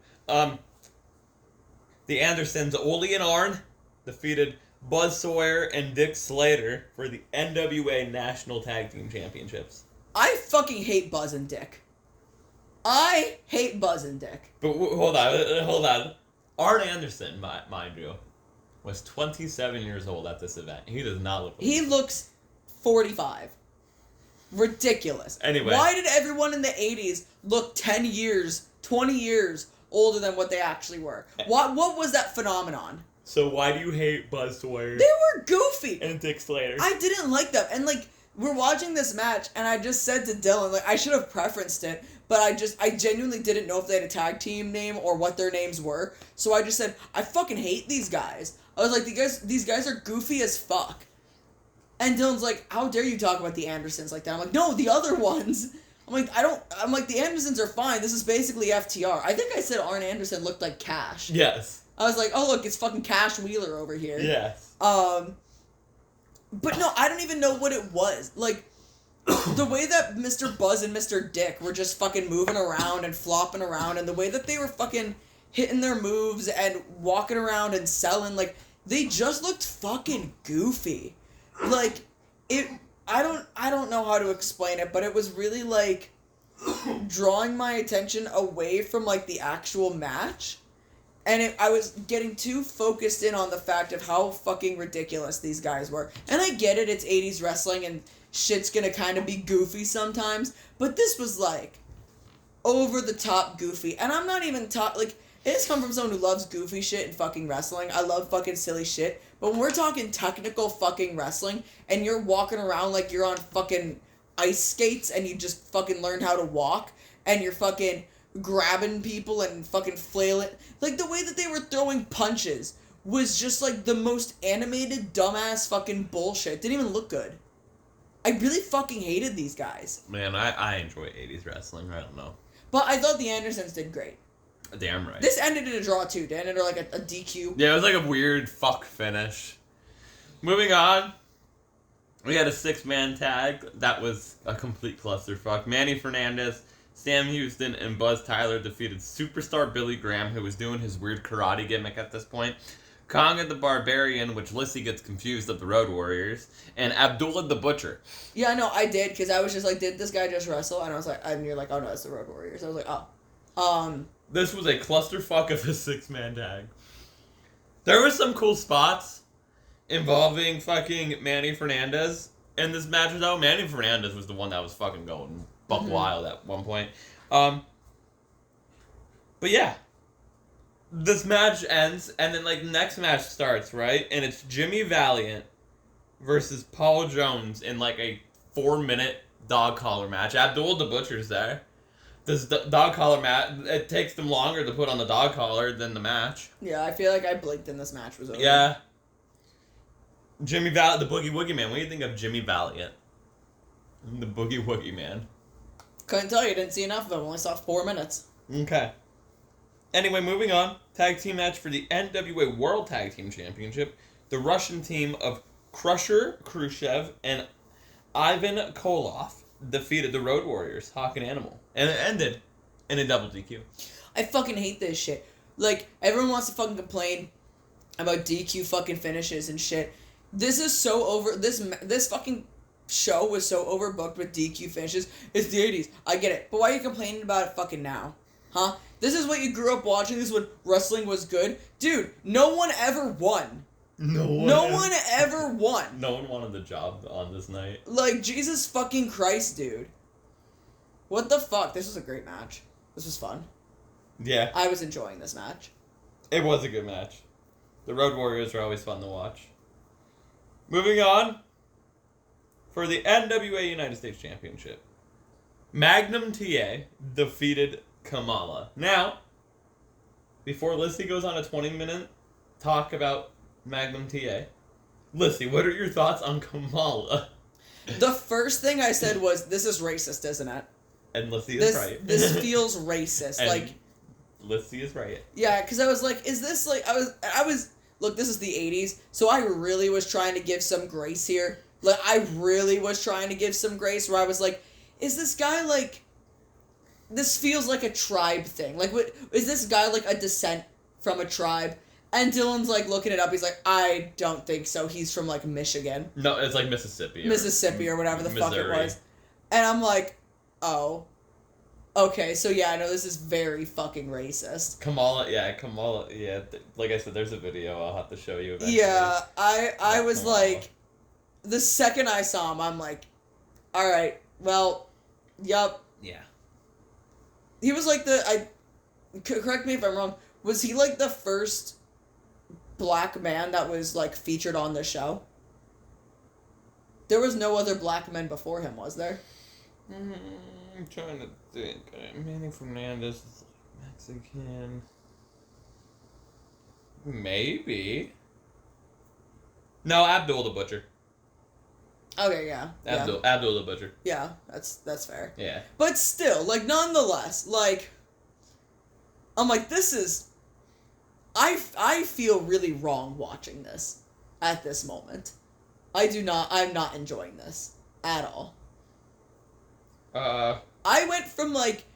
The Andersons, Ole and Arn, defeated Buzz Sawyer and Dick Slater for the NWA National Tag Team Championships. I fucking hate Buzz and Dick. I hate Buzz and Dick. But hold on. Arn Anderson, mind you, was 27 years old at this event. He does not look like He looks 45. Ridiculous. Anyway. Why did everyone in the 80s look 10 years, 20 years older than what they actually were? What was that phenomenon? So why do you hate Buzz Sawyer? They were goofy. And Dick Slater. I didn't like them. And, like, we're watching this match, and I just said to Dylan, like, I should have preferenced it, but I genuinely didn't know if they had a tag team name or what their names were. So I just said, I fucking hate these guys. I was like, these guys are goofy as fuck. And Dylan's like, how dare you talk about the Andersons like that? I'm like, no, the other ones. I'm like, the Andersons are fine. This is basically FTR. I think I said Arn Anderson looked like Cash. Yes. I was like, oh, look, it's fucking Cash Wheeler over here. Yes. But no, I don't even know what it was. Like, the way that Mr. Buzz and Mr. Dick were just fucking moving around and flopping around, and the way that they were fucking hitting their moves and walking around and selling, like, they just looked fucking goofy. Like, I don't know how to explain it, but it was really, like, drawing my attention away from, like, the actual match. And I was getting too focused in on the fact of how fucking ridiculous these guys were. And I get it, it's 80s wrestling and shit's gonna kind of be goofy sometimes. But this was, like, over-the-top goofy. And I'm not even like, it has come from someone who loves goofy shit and fucking wrestling. I love fucking silly shit. But when we're talking technical fucking wrestling, and you're walking around like you're on fucking ice skates, and you just fucking learned how to walk, and you're fucking grabbing people and fucking flailing. Like, the way that they were throwing punches was just, like, the most animated, dumbass fucking bullshit. Didn't even look good. I really fucking hated these guys. Man, I enjoy 80s wrestling. I don't know. But I thought the Andersons did great. Damn right. This ended in a draw, too. It ended like a DQ. Yeah, it was like a weird fuck finish. Moving on. We had a 6-man tag. That was a complete clusterfuck. Manny Fernandez, Sam Houston, and Buzz Tyler defeated superstar Billy Graham, who was doing his weird karate gimmick at this point. Konga the Barbarian, which Lissy gets confused of the Road Warriors, and Abdullah the Butcher. Yeah, I know, I did, because I was just like, did this guy just wrestle? And I was like, and you're like, oh no, it's the Road Warriors. I was like, oh. This was a clusterfuck of a 6-man tag. There were some cool spots involving fucking Manny Fernandez in this match, though. Manny Fernandez was the one that was fucking going buck wild at one point. But yeah. This match ends, and then, like, the next match starts, right? And it's Jimmy Valiant versus Paul Jones in, like, a 4-minute dog collar match. Abdul the Butcher's there. This dog collar match, it takes them longer to put on the dog collar than the match. Yeah, I feel like I blinked and this match was over. Yeah. Jimmy Valiant, the Boogie Woogie Man. What do you think of Jimmy Valiant? The Boogie Woogie Man. Couldn't tell you, didn't see enough of him. Only saw 4 minutes. Okay. Anyway, moving on. Tag team match for the NWA World Tag Team Championship. The Russian team of Crusher Khrushchev and Ivan Koloff defeated the Road Warriors, Hawk and Animal. And it ended in a double DQ. I fucking hate this shit. Like, everyone wants to fucking complain about DQ fucking finishes and shit. This is so over... This fucking show was so overbooked with DQ finishes. It's the 80s. I get it. But why are you complaining about it fucking now? Huh? This is what you grew up watching. This is when wrestling was good. Dude, no one ever won. No one ever won. No one wanted the job on this night. Like, Jesus fucking Christ, dude. What the fuck? This was a great match. This was fun. Yeah. I was enjoying this match. It was a good match. The Road Warriors are always fun to watch. Moving on. For the NWA United States Championship. Magnum TA defeated Kamala. Now, before Lissy goes on a 20-minute talk about Magnum TA, Lissy, what are your thoughts on Kamala? The first thing I said was, this is racist, isn't it? And Lissy is right. This feels racist. And like, Lissy is right. Yeah, because I was like, is this like... I was... Look, this is the 80s, so I really was trying to give some grace here. Like, I really was trying to give some grace, where I was like, is this guy, like... This feels like a tribe thing. Like, what... Is this guy, like, a descent from a tribe? And Dylan's, like, looking it up. He's like, I don't think so. He's from, like, Michigan. No, it's like Mississippi. Or whatever the fuck it was. And I'm like, oh... Okay, so yeah, I know this is very fucking racist. Kamala, yeah. Like I said, there's a video I'll have to show you eventually. Yeah, I was Kamala. Like, the second I saw him, I'm like, alright, well, yup. Yeah. He was like correct me if I'm wrong, was he like the first black man that was like featured on the show? There was no other black men before him, was there? I'm trying to think. Manny Fernandez is Mexican. Maybe. No, Abdul the Butcher. Okay, yeah. Abdul the Butcher. Yeah, that's fair. Yeah. But still, like, nonetheless, like, I'm like, this is... I feel really wrong watching this at this moment. I'm not enjoying this at all. I went from, like,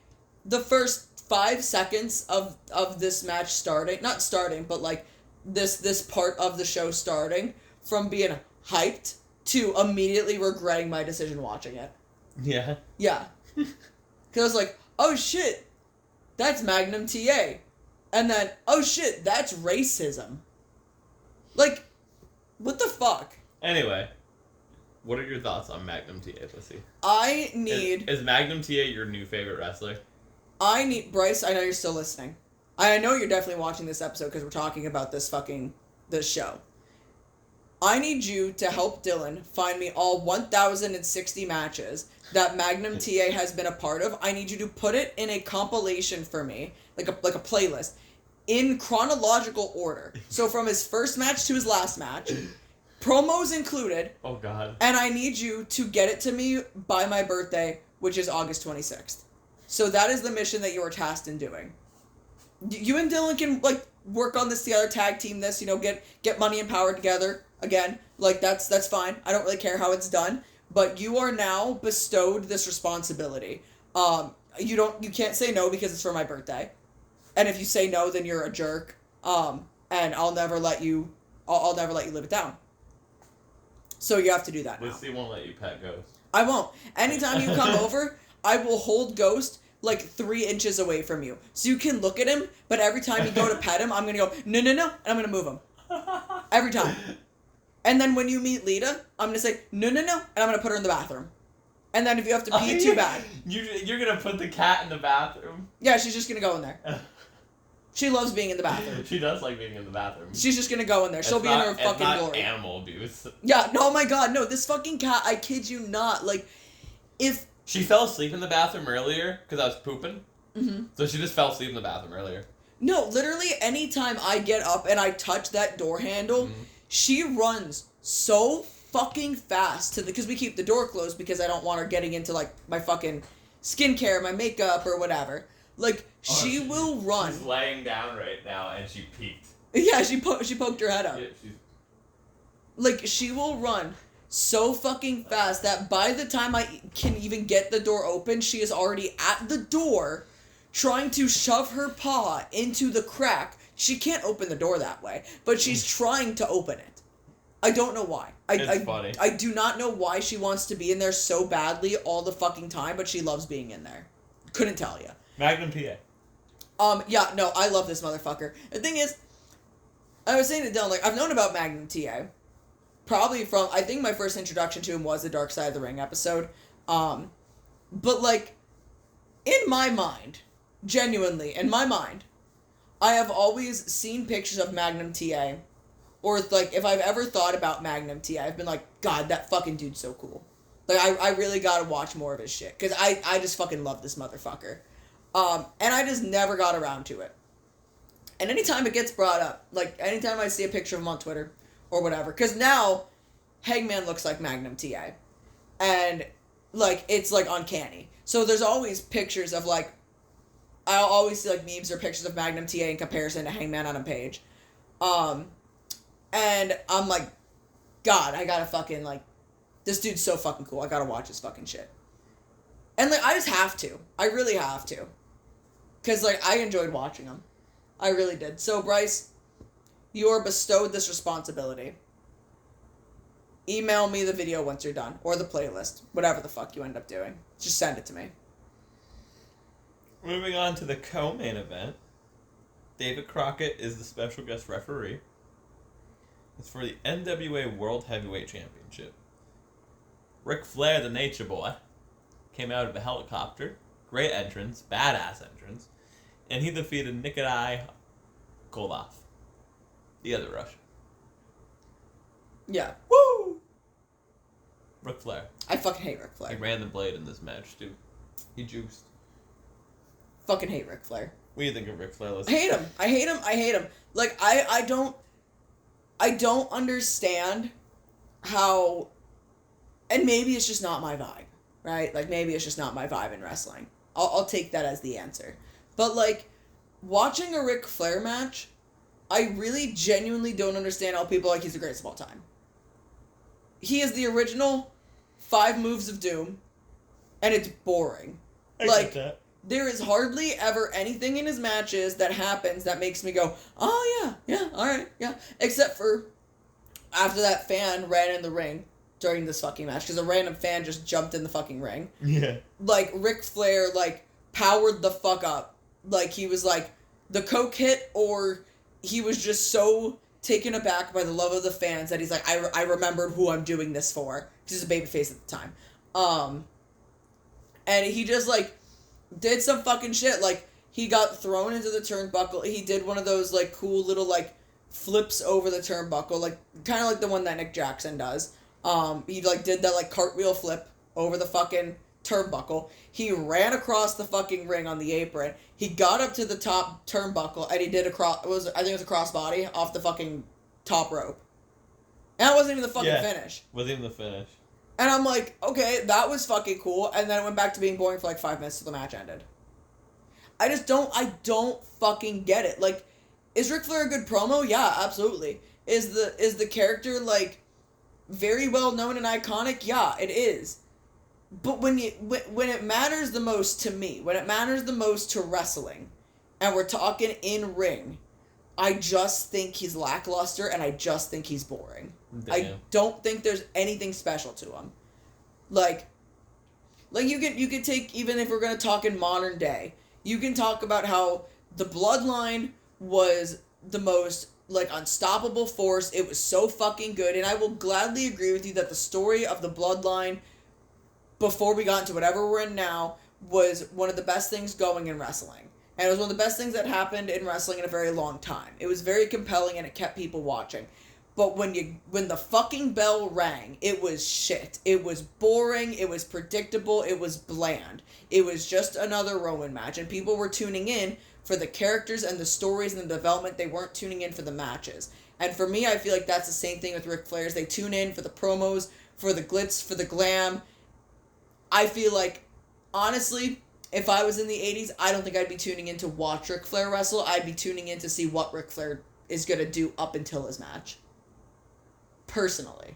the first 5 seconds of this match starting, not starting, but, like, this part of the show starting, from being hyped to immediately regretting my decision watching it. Yeah? Yeah. Because I was like, oh shit, that's Magnum TA. And then, oh shit, that's racism. Like, what the fuck? Anyway. What are your thoughts on Magnum TA, Lissy? I need... Is Magnum TA your new favorite wrestler? Bryce, I know you're still listening. I know you're definitely watching this episode because we're talking about this show. I need you to help Dylan find me all 1,060 matches that Magnum TA has been a part of. I need you to put it in a compilation for me, like a playlist, in chronological order. So from his first match to his last match... Promos included. Oh, God. And I need you to get it to me by my birthday, which is August 26th. So that is the mission that you are tasked in doing. You and Dylan can, like, work on this together, tag team this, you know, get Money and Power together again. Like, that's fine. I don't really care how it's done. But you are now bestowed this responsibility. You can't say no because it's for my birthday. And if you say no, then you're a jerk. And I'll never let you live it down. So you have to do that now. Lyssie won't let you pet Ghost. I won't. Anytime you come over, I will hold Ghost like 3 inches away from you. So you can look at him, but every time you go to pet him, I'm going to go, no, and I'm going to move him. Every time. And then when you meet Lita, I'm going to say, no, and I'm going to put her in the bathroom. And then if you have to pee, too bad. You're going to put the cat in the bathroom? Yeah, she's just going to go in there. She loves being in the bathroom. She does like being in the bathroom. She's just gonna go in there. She'll be in her fucking glory. Animal abuse. Yeah, no, oh my god, no, this fucking cat, I kid you not, like, if... She fell asleep in the bathroom earlier, because I was pooping. Mm-hmm. So she just fell asleep in the bathroom earlier. No, literally, anytime I get up and I touch that door handle, she runs so fucking fast because we keep the door closed because I don't want her getting into, like, my fucking skincare, my makeup, or whatever. Like, she will run. She's laying down right now, and she peeked. Yeah, she poked her head up. Yeah, Like, she will run so fucking fast that by the time I can even get the door open, she is already at the door trying to shove her paw into the crack. She can't open the door that way, but she's trying to open it. I don't know why. It's funny. I do not know why she wants to be in there so badly all the fucking time, but she loves being in there. Couldn't tell you. Magnum PA. Yeah, no, I love this motherfucker. The thing is, I was saying to Dylan, like, I've known about Magnum TA. Probably from, I think my first introduction to him was the Dark Side of the Ring episode. But, like, in my mind, genuinely, in my mind, I have always seen pictures of Magnum TA. Or, like, if I've ever thought about Magnum TA, I've been like, God, that fucking dude's so cool. Like, I really gotta watch more of his shit. Because I just fucking love this motherfucker. And I just never got around to it. And anytime it gets brought up, like, anytime I see a picture of him on Twitter or whatever, because now Hangman looks like Magnum TA. And, like, it's, like, uncanny. So there's always pictures of, like, I'll always see, like, memes or pictures of Magnum TA in comparison to Hangman on a page. And I'm like, God, I gotta fucking, like, this dude's so fucking cool. I gotta watch his fucking shit. And, like, I just have to. I really have to. Because, like, I enjoyed watching him. I really did. So, Bryce, you are bestowed this responsibility. Email me the video once you're done. Or the playlist. Whatever the fuck you end up doing. Just send it to me. Moving on to the co-main event. David Crockett is the special guest referee. It's for the NWA World Heavyweight Championship. Ric Flair, the Nature Boy, came out of a helicopter. Great entrance. Badass entrance. And he defeated Nikolai Koloff, the other Russian. Yeah. Woo! Ric Flair. I fucking hate Ric Flair. He ran the blade in this match, too. He juiced. Fucking hate Ric Flair. What do you think of Ric Flair? I hate him. Like, I don't understand how, and maybe it's just not my vibe, right? Like, maybe it's just not my vibe in wrestling. I'll take that as the answer. But, like, watching a Ric Flair match, I really genuinely don't understand how people are like, he's the greatest of all time. He is the original 5 moves of doom, and it's boring. I get that. There is hardly ever anything in his matches that happens that makes me go, oh, yeah, alright, yeah. Except for after that fan ran in the ring during this fucking match, because a random fan just jumped in the fucking ring. Yeah. Like, Ric Flair, like, powered the fuck up. Like, he was like, the coke hit, or he was just so taken aback by the love of the fans that he's like, I remembered who I'm doing this for. Because he's a babyface at the time. And he just, like, did some fucking shit. Like, he got thrown into the turnbuckle. He did one of those, like, cool little, like, flips over the turnbuckle. Like, kind of like the one that Nick Jackson does. He, like, did that, like, cartwheel flip over the fucking turnbuckle. He ran across the fucking ring on the apron. He got up to the top turnbuckle, and he did I think it was a crossbody off the fucking top rope. And that wasn't even the fucking finish. Wasn't even the finish. And I'm like, okay, that was fucking cool. And then it went back to being boring for like 5 minutes till the match ended. I don't fucking get it. Like, is Ric Flair a good promo? Yeah, absolutely. Is the character, like, very well known and iconic? Yeah, it is. But when it matters the most to me, when it matters the most to wrestling, and we're talking in ring, I just think he's lackluster and I just think he's boring. Damn. I don't think there's anything special to him. Like you could take, even if we're gonna talk in modern day, you can talk about how the Bloodline was the most, like, unstoppable force. It was so fucking good, and I will gladly agree with you that the story of the Bloodline before we got into whatever we're in now was one of the best things going in wrestling. And it was one of the best things that happened in wrestling in a very long time. It was very compelling and it kept people watching. But when the fucking bell rang, it was shit. It was boring, it was predictable, it was bland. It was just another Roman match, and people were tuning in for the characters and the stories and the development. They weren't tuning in for the matches. And for me, I feel like that's the same thing with Ric Flair's. They tune in for the promos, for the glitz, for the glam. I feel like, honestly, if I was in the 80s, I don't think I'd be tuning in to watch Ric Flair wrestle. I'd be tuning in to see what Ric Flair is going to do up until his match. Personally.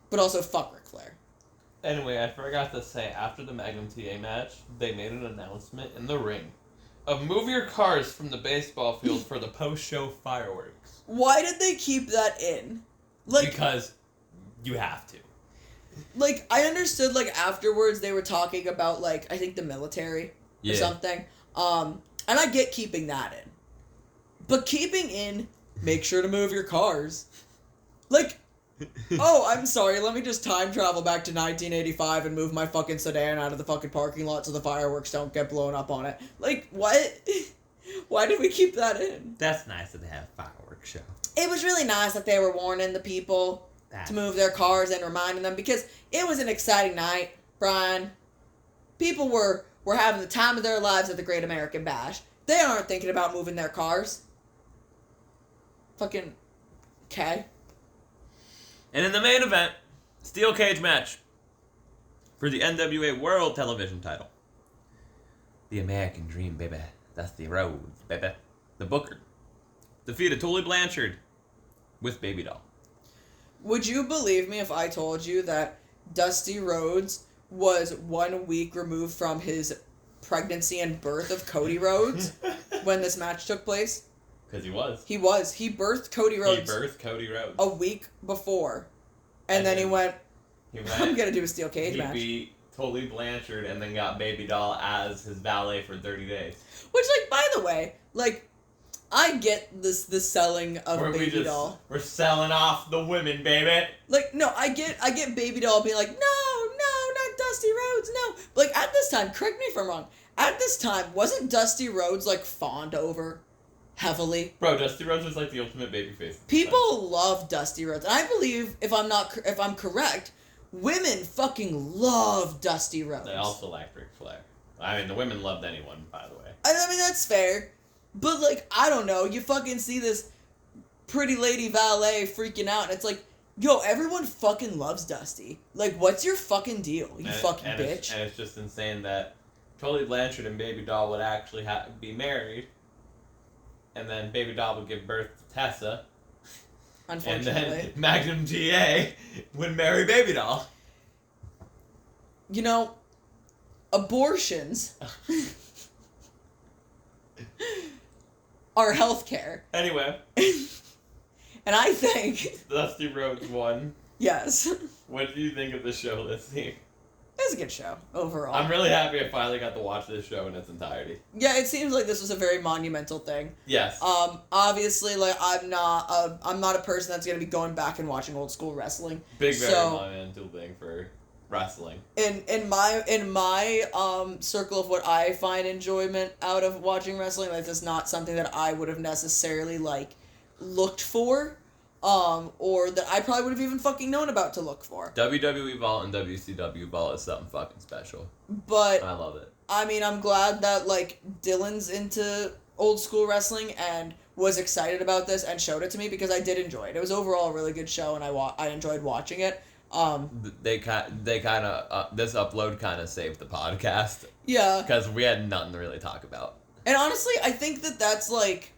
But also, fuck Ric Flair. Anyway, I forgot to say, after the Magnum TA match, they made an announcement in the ring of move your cars from the baseball field for the post-show fireworks. Why did they keep that in? Like, because you have to. Like, I understood, like, afterwards they were talking about, like, I think the military or something. And I get keeping that in. But keeping in, make sure to move your cars. Like, oh, I'm sorry, let me just time travel back to 1985 and move my fucking sedan out of the fucking parking lot so the fireworks don't get blown up on it. Like, what? Why did we keep that in? That's nice that they have a fireworks show. It was really nice that they were warning the people to move their cars and reminding them, because it was an exciting night, Brian. People were having the time of their lives at the Great American Bash. They aren't thinking about moving their cars. Fucking, okay. And in the main event, steel cage match for the NWA World Television title. The American Dream, baby. Dusty Rhodes, baby. The Booker defeated Tully Blanchard with Baby Doll. Would you believe me if I told you that Dusty Rhodes was 1 week removed from his pregnancy and birth of Cody Rhodes when this match took place? Because he was. He was. He birthed Cody Rhodes. He birthed Cody Rhodes. A week before. And then he went, I'm going to do a steel cage match. He beat Tully Blanchard and then got Baby Doll as his valet for 30 days. Which, like, by the way, like, I get the selling of Baby Doll. We're selling off the women, baby. Like, no, I get Baby Doll being like, no, not Dusty Rhodes, no. But, like, at this time, correct me if I'm wrong, at this time, wasn't Dusty Rhodes, like, fawned over heavily? Bro, Dusty Rhodes was, like, the ultimate babyface. People love Dusty Rhodes. And I believe, if I'm correct, women fucking love Dusty Rhodes. They also like Ric Flair. I mean, the women loved anyone, by the way. I mean, that's fair. But, like, I don't know. You fucking see this pretty lady valet freaking out, and it's like, yo, everyone fucking loves Dusty. Like, what's your fucking deal, you fucking bitch? And it's just insane that Tully Blanchard and Baby Doll would actually be married, and then Baby Doll would give birth to Tessa. Unfortunately. And then Magnum TA would marry Baby Doll. You know, abortions are healthcare. Anyway. And I think Dusty Rhodes won. Yes. What do you think of the show, Lyssie? It was a good show, overall. I'm really happy I finally got to watch this show in its entirety. Yeah, it seems like this was a very monumental thing. Yes. Obviously, like, I'm not a person that's gonna be going back and watching old school wrestling. Very monumental thing for wrestling. In my circle of what I find enjoyment out of watching wrestling, like, that's not something that I would have necessarily, like, looked for. Or that I probably would have even fucking known about to look for. WWE Vault and WCW Vault is something fucking special. But I love it. I mean, I'm glad that, like, Dylan's into old school wrestling, and was excited about this and showed it to me because I did enjoy it. It was overall a really good show, and I enjoyed watching it. They kind of this upload kind of saved the podcast. Yeah. Because we had nothing to really talk about. And honestly, I think that that's, like,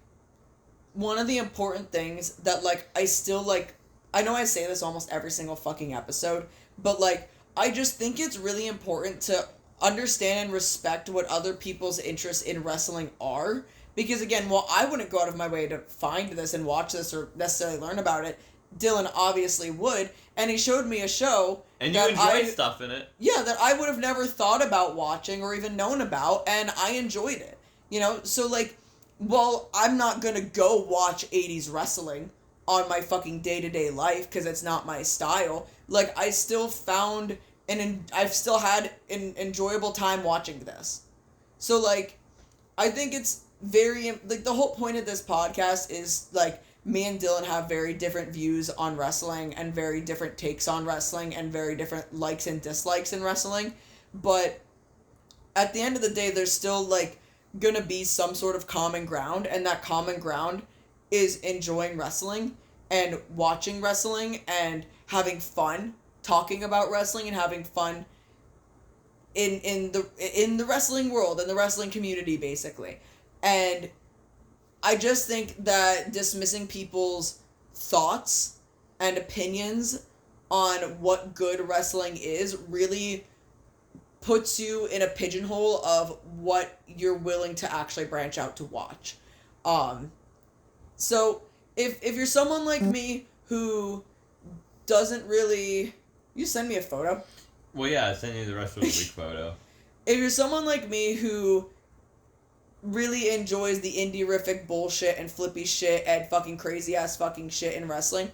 one of the important things that, like, I still, like, I know I say this almost every single fucking episode, but, like, I just think it's really important to understand and respect what other people's interests in wrestling are. Because, again, while I wouldn't go out of my way to find this and watch this or necessarily learn about it, Dylan obviously would, and he showed me a show and you enjoyed stuff in it. Yeah, that I would have never thought about watching or even known about, and I enjoyed it. You know, so, like, while I'm not gonna go watch 80s wrestling on my fucking day-to-day life, because it's not my style, like, I still found, I've still had an enjoyable time watching this. So, like, I think it's very, like, the whole point of this podcast is, like, me and Dylan have very different views on wrestling and very different takes on wrestling and very different likes and dislikes in wrestling. But at the end of the day, there's still, like, gonna be some sort of common ground, and that common ground is enjoying wrestling and watching wrestling and having fun talking about wrestling and having fun in the wrestling world and the wrestling community, basically. And I just think that dismissing people's thoughts and opinions on what good wrestling is really puts you in a pigeonhole of what you're willing to actually branch out to watch. So if you're someone like me who doesn't really... You send me a photo? Well, yeah, I sent you the rest of the week photo. If you're someone like me who really enjoys the indie-rific bullshit and flippy shit and fucking crazy-ass fucking shit in wrestling,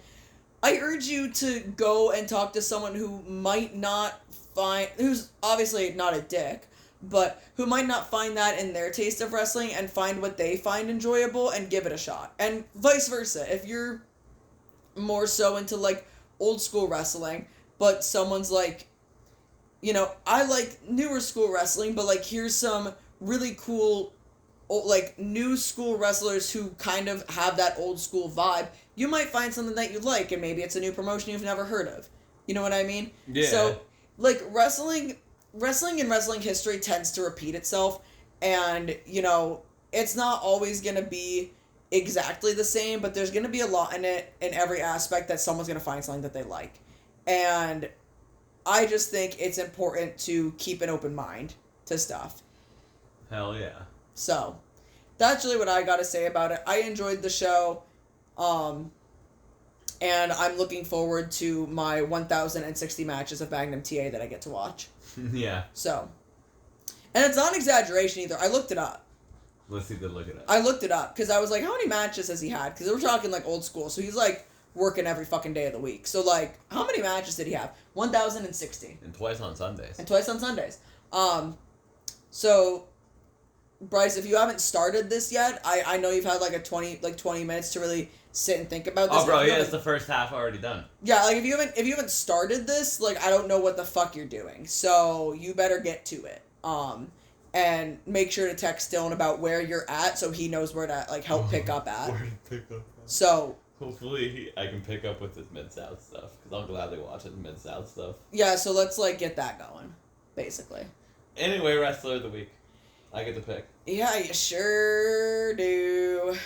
I urge you to go and talk to someone who might not find... Who's obviously not a dick, but who might not find that in their taste of wrestling and find what they find enjoyable and give it a shot. And vice versa. If you're more so into, like, old-school wrestling, but someone's like... You know, I like newer school wrestling, but, like, here's some really cool, like, new school wrestlers who kind of have that old school vibe. You might find something that you like, and maybe it's a new promotion you've never heard of. You know what I mean? Yeah. So, like, wrestling and wrestling history tends to repeat itself, and, you know, it's not always going to be exactly the same, but there's going to be a lot in it, in every aspect, that someone's going to find something that they like. And I just think it's important to keep an open mind to stuff. Hell yeah. So, that's really what I gotta say about it. I enjoyed the show, and I'm looking forward to my 1,060 matches of Magnum TA that I get to watch. Yeah. So, and it's not an exaggeration either. I looked it up. Let's see the look it up. I looked it up, because I was like, how many matches has he had? Because we're talking, like, old school, so he's, like, working every fucking day of the week. So, like, how many matches did he have? 1,060. And twice on Sundays. So, Bryce, if you haven't started this yet, I know you've had, like, 20 minutes to really sit and think about this. Oh, bro, yeah, it's the first half already done. Yeah, like, if you haven't started this, like, I don't know what the fuck you're doing. So, you better get to it. And make sure to text Dylan about where you're at so he knows where to, like, help pick up at. Where to pick up at. So... Hopefully I can pick up with his Mid-South stuff, because I'll gladly watch his Mid-South stuff. Yeah, so let's, like, get that going, basically. Anyway, Wrestler of the Week. I get to pick. Yeah, you sure do.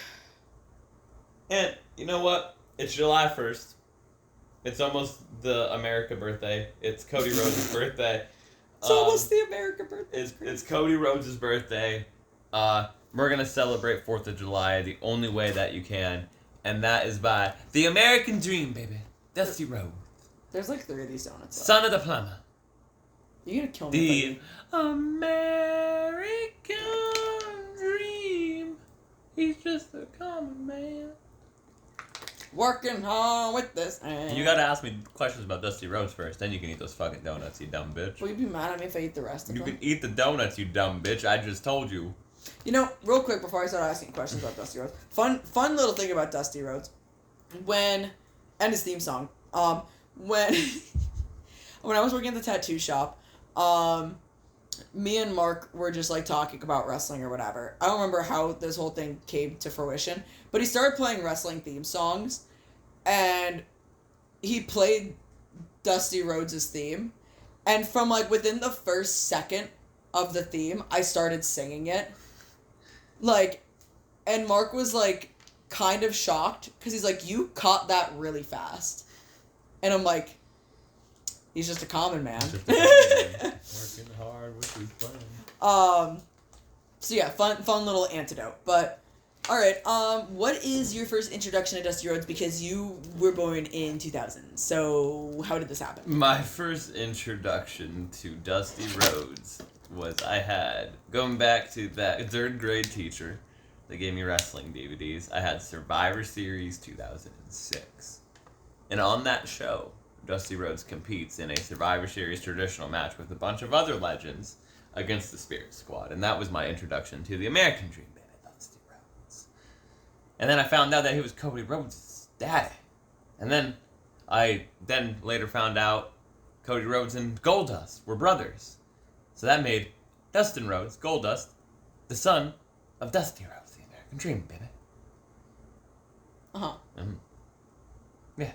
And, you know what? It's July 1st. It's almost the America birthday. It's Cody Rhodes' birthday. It's almost the America birthday. It's Cody Rhodes' birthday. We're going to celebrate 4th of July the only way that you can. And that is by the American Dream, baby. Dusty Rhodes. There's like 3 of these donuts. Son of the plumber. You're gonna kill me. The American Dream. He's just a common man. Working hard with this. You gotta ask me questions about Dusty Rhodes first, then you can eat those fucking donuts, you dumb bitch. Will you be mad at me if I eat the rest of them? You can eat the donuts, you dumb bitch. I just told you. You know, real quick before I start asking questions about Dusty Rhodes, fun little thing about Dusty Rhodes, and his theme song, when I was working at the tattoo shop, me and Mark were just like talking about wrestling or whatever. I don't remember how this whole thing came to fruition, but he started playing wrestling theme songs, and he played Dusty Rhodes' theme, and from like within the first second of the theme, I started singing it. Like, and Mark was like kind of shocked because he's like, "You caught that really fast," and I'm like, "He's just a common man." Working hard with his plan. So yeah, fun little antidote. But all right, what is your first introduction to Dusty Rhodes? Because you were born in 2000. So how did this happen? My first introduction to Dusty Rhodes was going back to that third grade teacher that gave me wrestling DVDs. I had Survivor Series 2006. And on that show, Dusty Rhodes competes in a Survivor Series traditional match with a bunch of other legends against the Spirit Squad. And that was my introduction to the American Dream, baby, Dusty Rhodes. And then I found out that he was Cody Rhodes' daddy. And then I later found out Cody Rhodes and Goldust were brothers. So that made Dustin Rhodes, Goldust, the son of Dusty Rhodes, the American Dream, baby. Uh-huh. Yeah.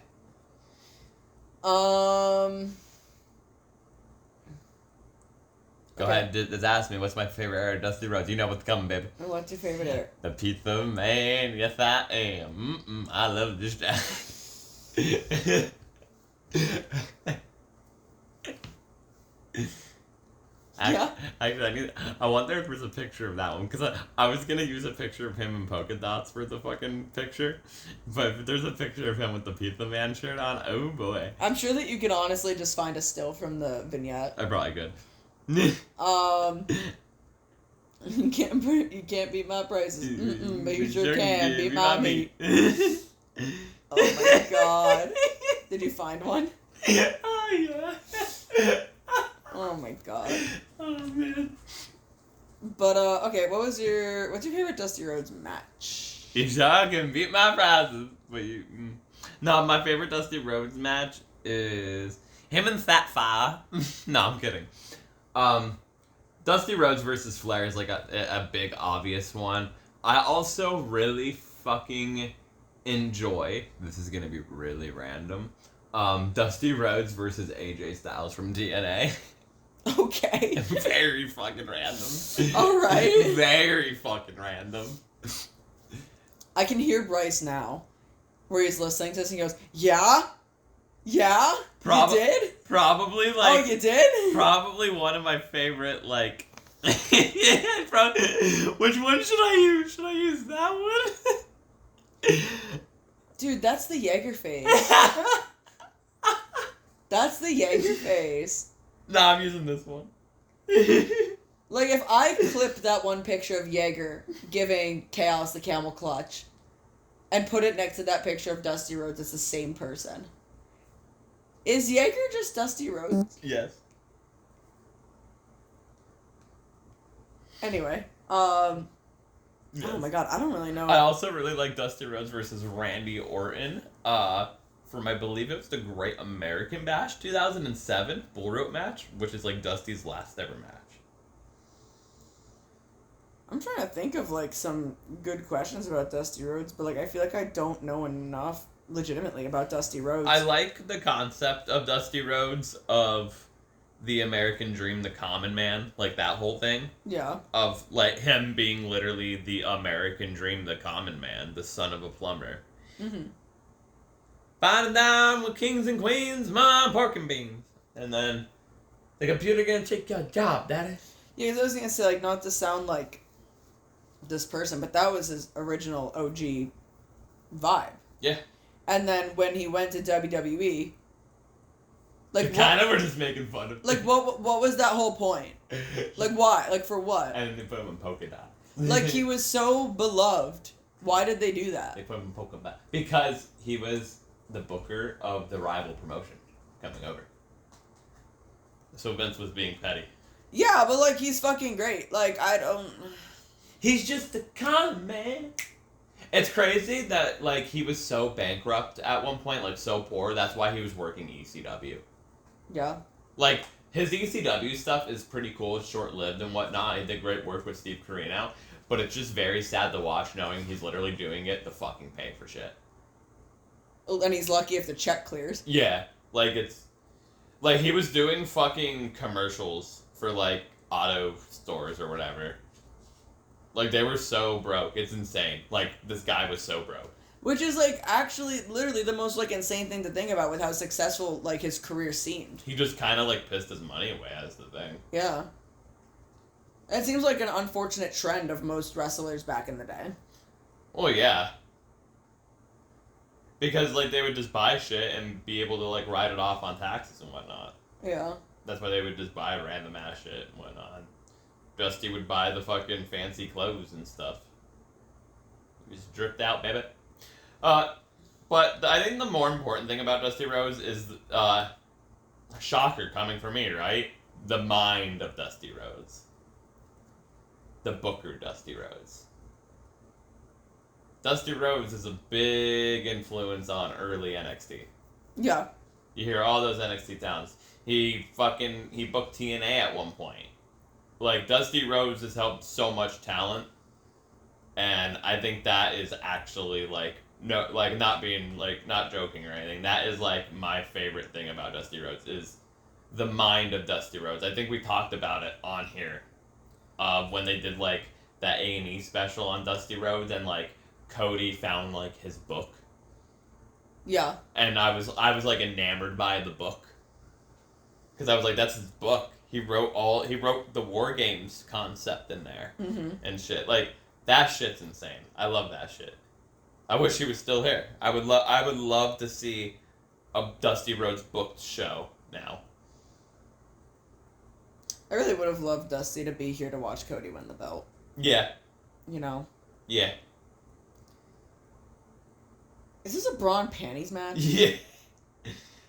Go ahead, just ask me what's my favorite era of Dusty Rhodes. You know what's coming, baby. What's your favorite era? The Pizza Man, yes I am. I love this guy. Yeah. Actually, I wonder if there's a picture of that one, because I was going to use a picture of him in polka dots for the fucking picture, but if there's a picture of him with the Pizza Man shirt on, oh boy. I'm sure that you can honestly just find a still from the vignette. I probably could. You can't beat my prices. But you sure can beat my meat. Oh my god. Did you find one? Oh yeah. Oh my god. Oh man. But okay, what's your favorite Dusty Rhodes match? You sure can beat my prices, but you. No, my favorite Dusty Rhodes match is him and Sapphire. No, I'm kidding. Dusty Rhodes versus Flair is like a big obvious one. I also really fucking enjoy. This is gonna be really random. Dusty Rhodes versus AJ Styles from DNA. Okay. Very fucking random. Alright. Very fucking random. I can hear Bryce now, where he's listening to this and he goes, Yeah? You did? Probably, like... Oh, you did? Probably one of my favorite, like... Which one should I use? Should I use that one? Dude, that's the Jaeger face. That's the Jaeger face. Nah, I'm using this one. Like, if I clip that one picture of Jaeger giving Chaos the camel clutch and put it next to that picture of Dusty Rhodes, it's the same person. Is Jaeger just Dusty Rhodes? Yes. Anyway, Yes. Oh my god, I don't really know. I also really like Dusty Rhodes versus Randy Orton. From I believe it was the Great American Bash 2007 Bull Rope match, which is like Dusty's last ever match. I'm trying to think of like some good questions about Dusty Rhodes, but like I feel like I don't know enough legitimately about Dusty Rhodes. I like the concept of Dusty Rhodes of the American Dream, the common man, like that whole thing. Yeah. Of like him being literally the American Dream, the common man, the son of a plumber. Mm-hmm. Find a dime with kings and queens, my pork and beans. And then, the computer gonna take your job, daddy. Yeah, 'cause I was gonna say, like, not to sound like this person, but that was his original OG vibe. Yeah. And then when he went to WWE, like, Kind of, we're just making fun of like, what was that whole point? Like, why? Like, for what? And then they put him in polka dot. Like, he was so beloved. Why did they do that? They put him in polka dot. Because he was the booker of the rival promotion coming over. So Vince was being petty. Yeah, but, like, he's fucking great. Like, I don't... He's just a con man. It's crazy that, like, he was so bankrupt at one point, like, so poor, that's why he was working ECW. Yeah. Like, His ECW stuff is pretty cool. It's short-lived and whatnot. He did great work with Steve Corino. But it's just very sad to watch knowing he's literally doing it to fucking pay for shit. And he's lucky if the check clears. Yeah. Like, it's... Like, he was doing fucking commercials for, like, auto stores or whatever. Like, they were so broke. It's insane. Like, this guy was so broke. Which is, like, actually, literally the most, like, insane thing to think about with how successful, like, his career seemed. He just kind of, like, pissed his money away, that's the thing. Yeah. It seems like an unfortunate trend of most wrestlers back in the day. Well, yeah. Because, like, they would just buy shit and be able to, like, write it off on taxes and whatnot. Yeah. That's why they would just buy random ass shit and whatnot. Dusty would buy the fucking fancy clothes and stuff. He was dripped out, baby. But I think the more important thing about Dusty Rhodes is, shocker coming from me, right? The mind of Dusty Rhodes. The booker Dusty Rhodes. Dusty Rhodes is a big influence on early NXT. Yeah. You hear all those NXT towns. He booked TNA at one point. Like, Dusty Rhodes has helped so much talent. And I think that is actually, like, no, like, not being, like, not joking or anything. That is, like, my favorite thing about Dusty Rhodes is the mind of Dusty Rhodes. I think we talked about it on here. When they did, like, that A&E special on Dusty Rhodes and, like, Cody found, like, his book. Yeah. And I was like, enamored by the book. Because I was like, that's his book. He wrote the War Games concept in there. Mm-hmm. And shit. Like, that shit's insane. I love that shit. I wish he was still here. I would love to see a Dusty Rhodes booked show now. I really would have loved Dusty to be here to watch Cody win the belt. Yeah. You know? Yeah. Is this a bra and panties match? Yeah.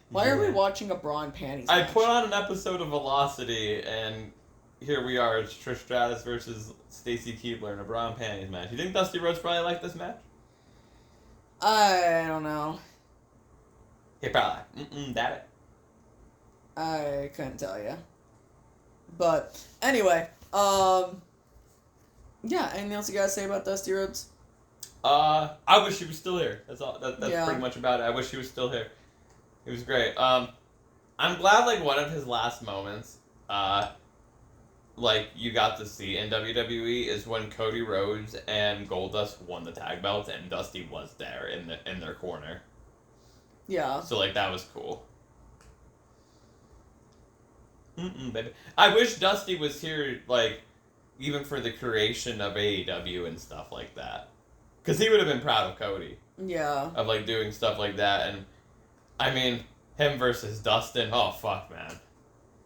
Why are we watching a bra and panties match? I put on an episode of Velocity, and here we are. It's Trish Stratus versus Stacy Keibler in a bra and panties match. You think Dusty Rhodes probably liked this match? I don't know. He probably that it. I couldn't tell you. But, anyway, yeah, anything else you gotta say about Dusty Rhodes? I wish he was still here. That's all. That's Yeah. pretty much about it. I wish he was still here. He was great. I'm glad, like, one of his last moments, like, you got to see in WWE is when Cody Rhodes and Goldust won the tag belts and Dusty was there in their corner. Yeah. So, like, that was cool. Baby. I wish Dusty was here, like, even for the creation of AEW and stuff like that. Because he would have been proud of Cody. Yeah. Of, like, doing stuff like that. And, I mean, him versus Dustin, oh, fuck, man.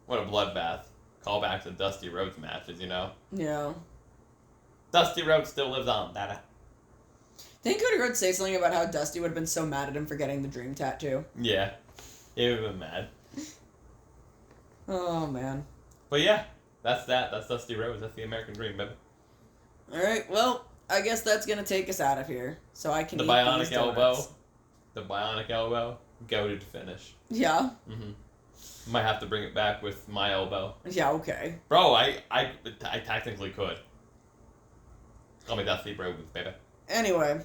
What a bloodbath. Call back to Dusty Rhodes matches, you know? Yeah. Dusty Rhodes still lives on, dada. Didn't Cody Rhodes say something about how Dusty would have been so mad at him for getting the dream tattoo? Yeah. He would have been mad. Oh, man. But yeah, that's that. That's Dusty Rhodes. That's the American dream, baby. Alright, well, I guess that's gonna take us out of here. So I can The eat bionic these elbow. donuts. The bionic elbow. Goated finish. Yeah? Might have to bring it back with my elbow. Yeah, okay. Bro, I technically could. Call me Dusty Rhodes, baby. Anyway,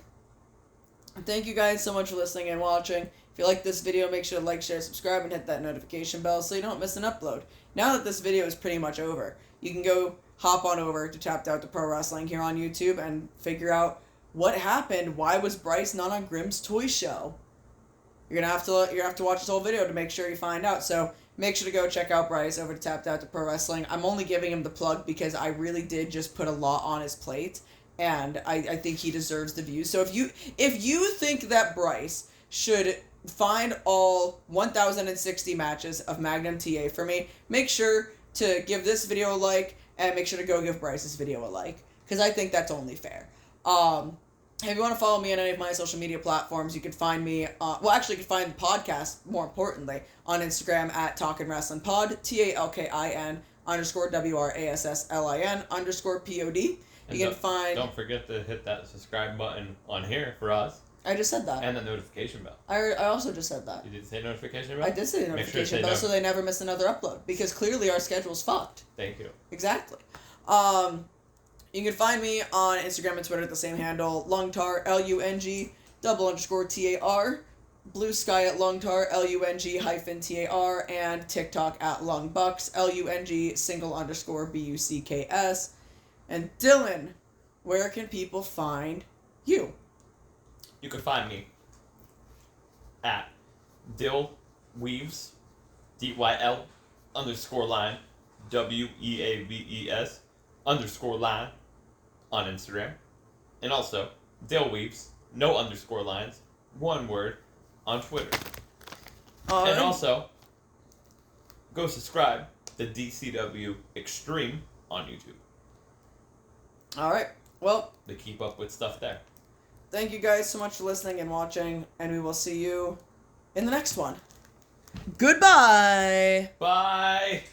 thank you guys so much for listening and watching. If you like this video, make sure to like, share, subscribe, and hit that notification bell so you don't miss an upload. Now that this video is pretty much over, you can go hop on over to Tapped Out to Pro Wrestling here on YouTube and figure out what happened. Why was Bryce not on Grimm's Toy Show? You're gonna have to watch this whole video to make sure you find out. So make sure to go check out Bryce over to Tapped Out to Pro Wrestling. I'm only giving him the plug because I really did just put a lot on his plate, and I think he deserves the views. So if you think that Bryce should find all 1,060 matches of Magnum TA for me, make sure to give this video a like, and make sure to go give Bryce's video a like, because I think that's only fair. If you want to follow me on any of my social media platforms, you can find me, you can find the podcast, more importantly, on Instagram at Talkin Wrasslin Pod, TALKIN _WRASSLIN _POD. You can find... Don't forget to hit that subscribe button on here for us. I just said that. And the notification bell. I also just said that. You did say notification bell? I did say notification bell so they never miss another upload. Because clearly our schedule's fucked. Thank you. Exactly. You can find me on Instagram and Twitter at the same handle, Lungtar, LUNG_TAR, Blue Sky at Lungtar, LUNG-TAR, and TikTok at Lungbucks, LUNG_BUCKS. And Dylan, where can people find you? You can find me at DillWeaves, DYL_line, WEAVES _line on Instagram. And also, DillWeaves, no underscore lines, one word, on Twitter. And also, go subscribe to DCW Extreme on YouTube. Alright, well, To keep up with stuff there. thank you guys so much for listening and watching, and we will see you in the next one. Goodbye! Bye!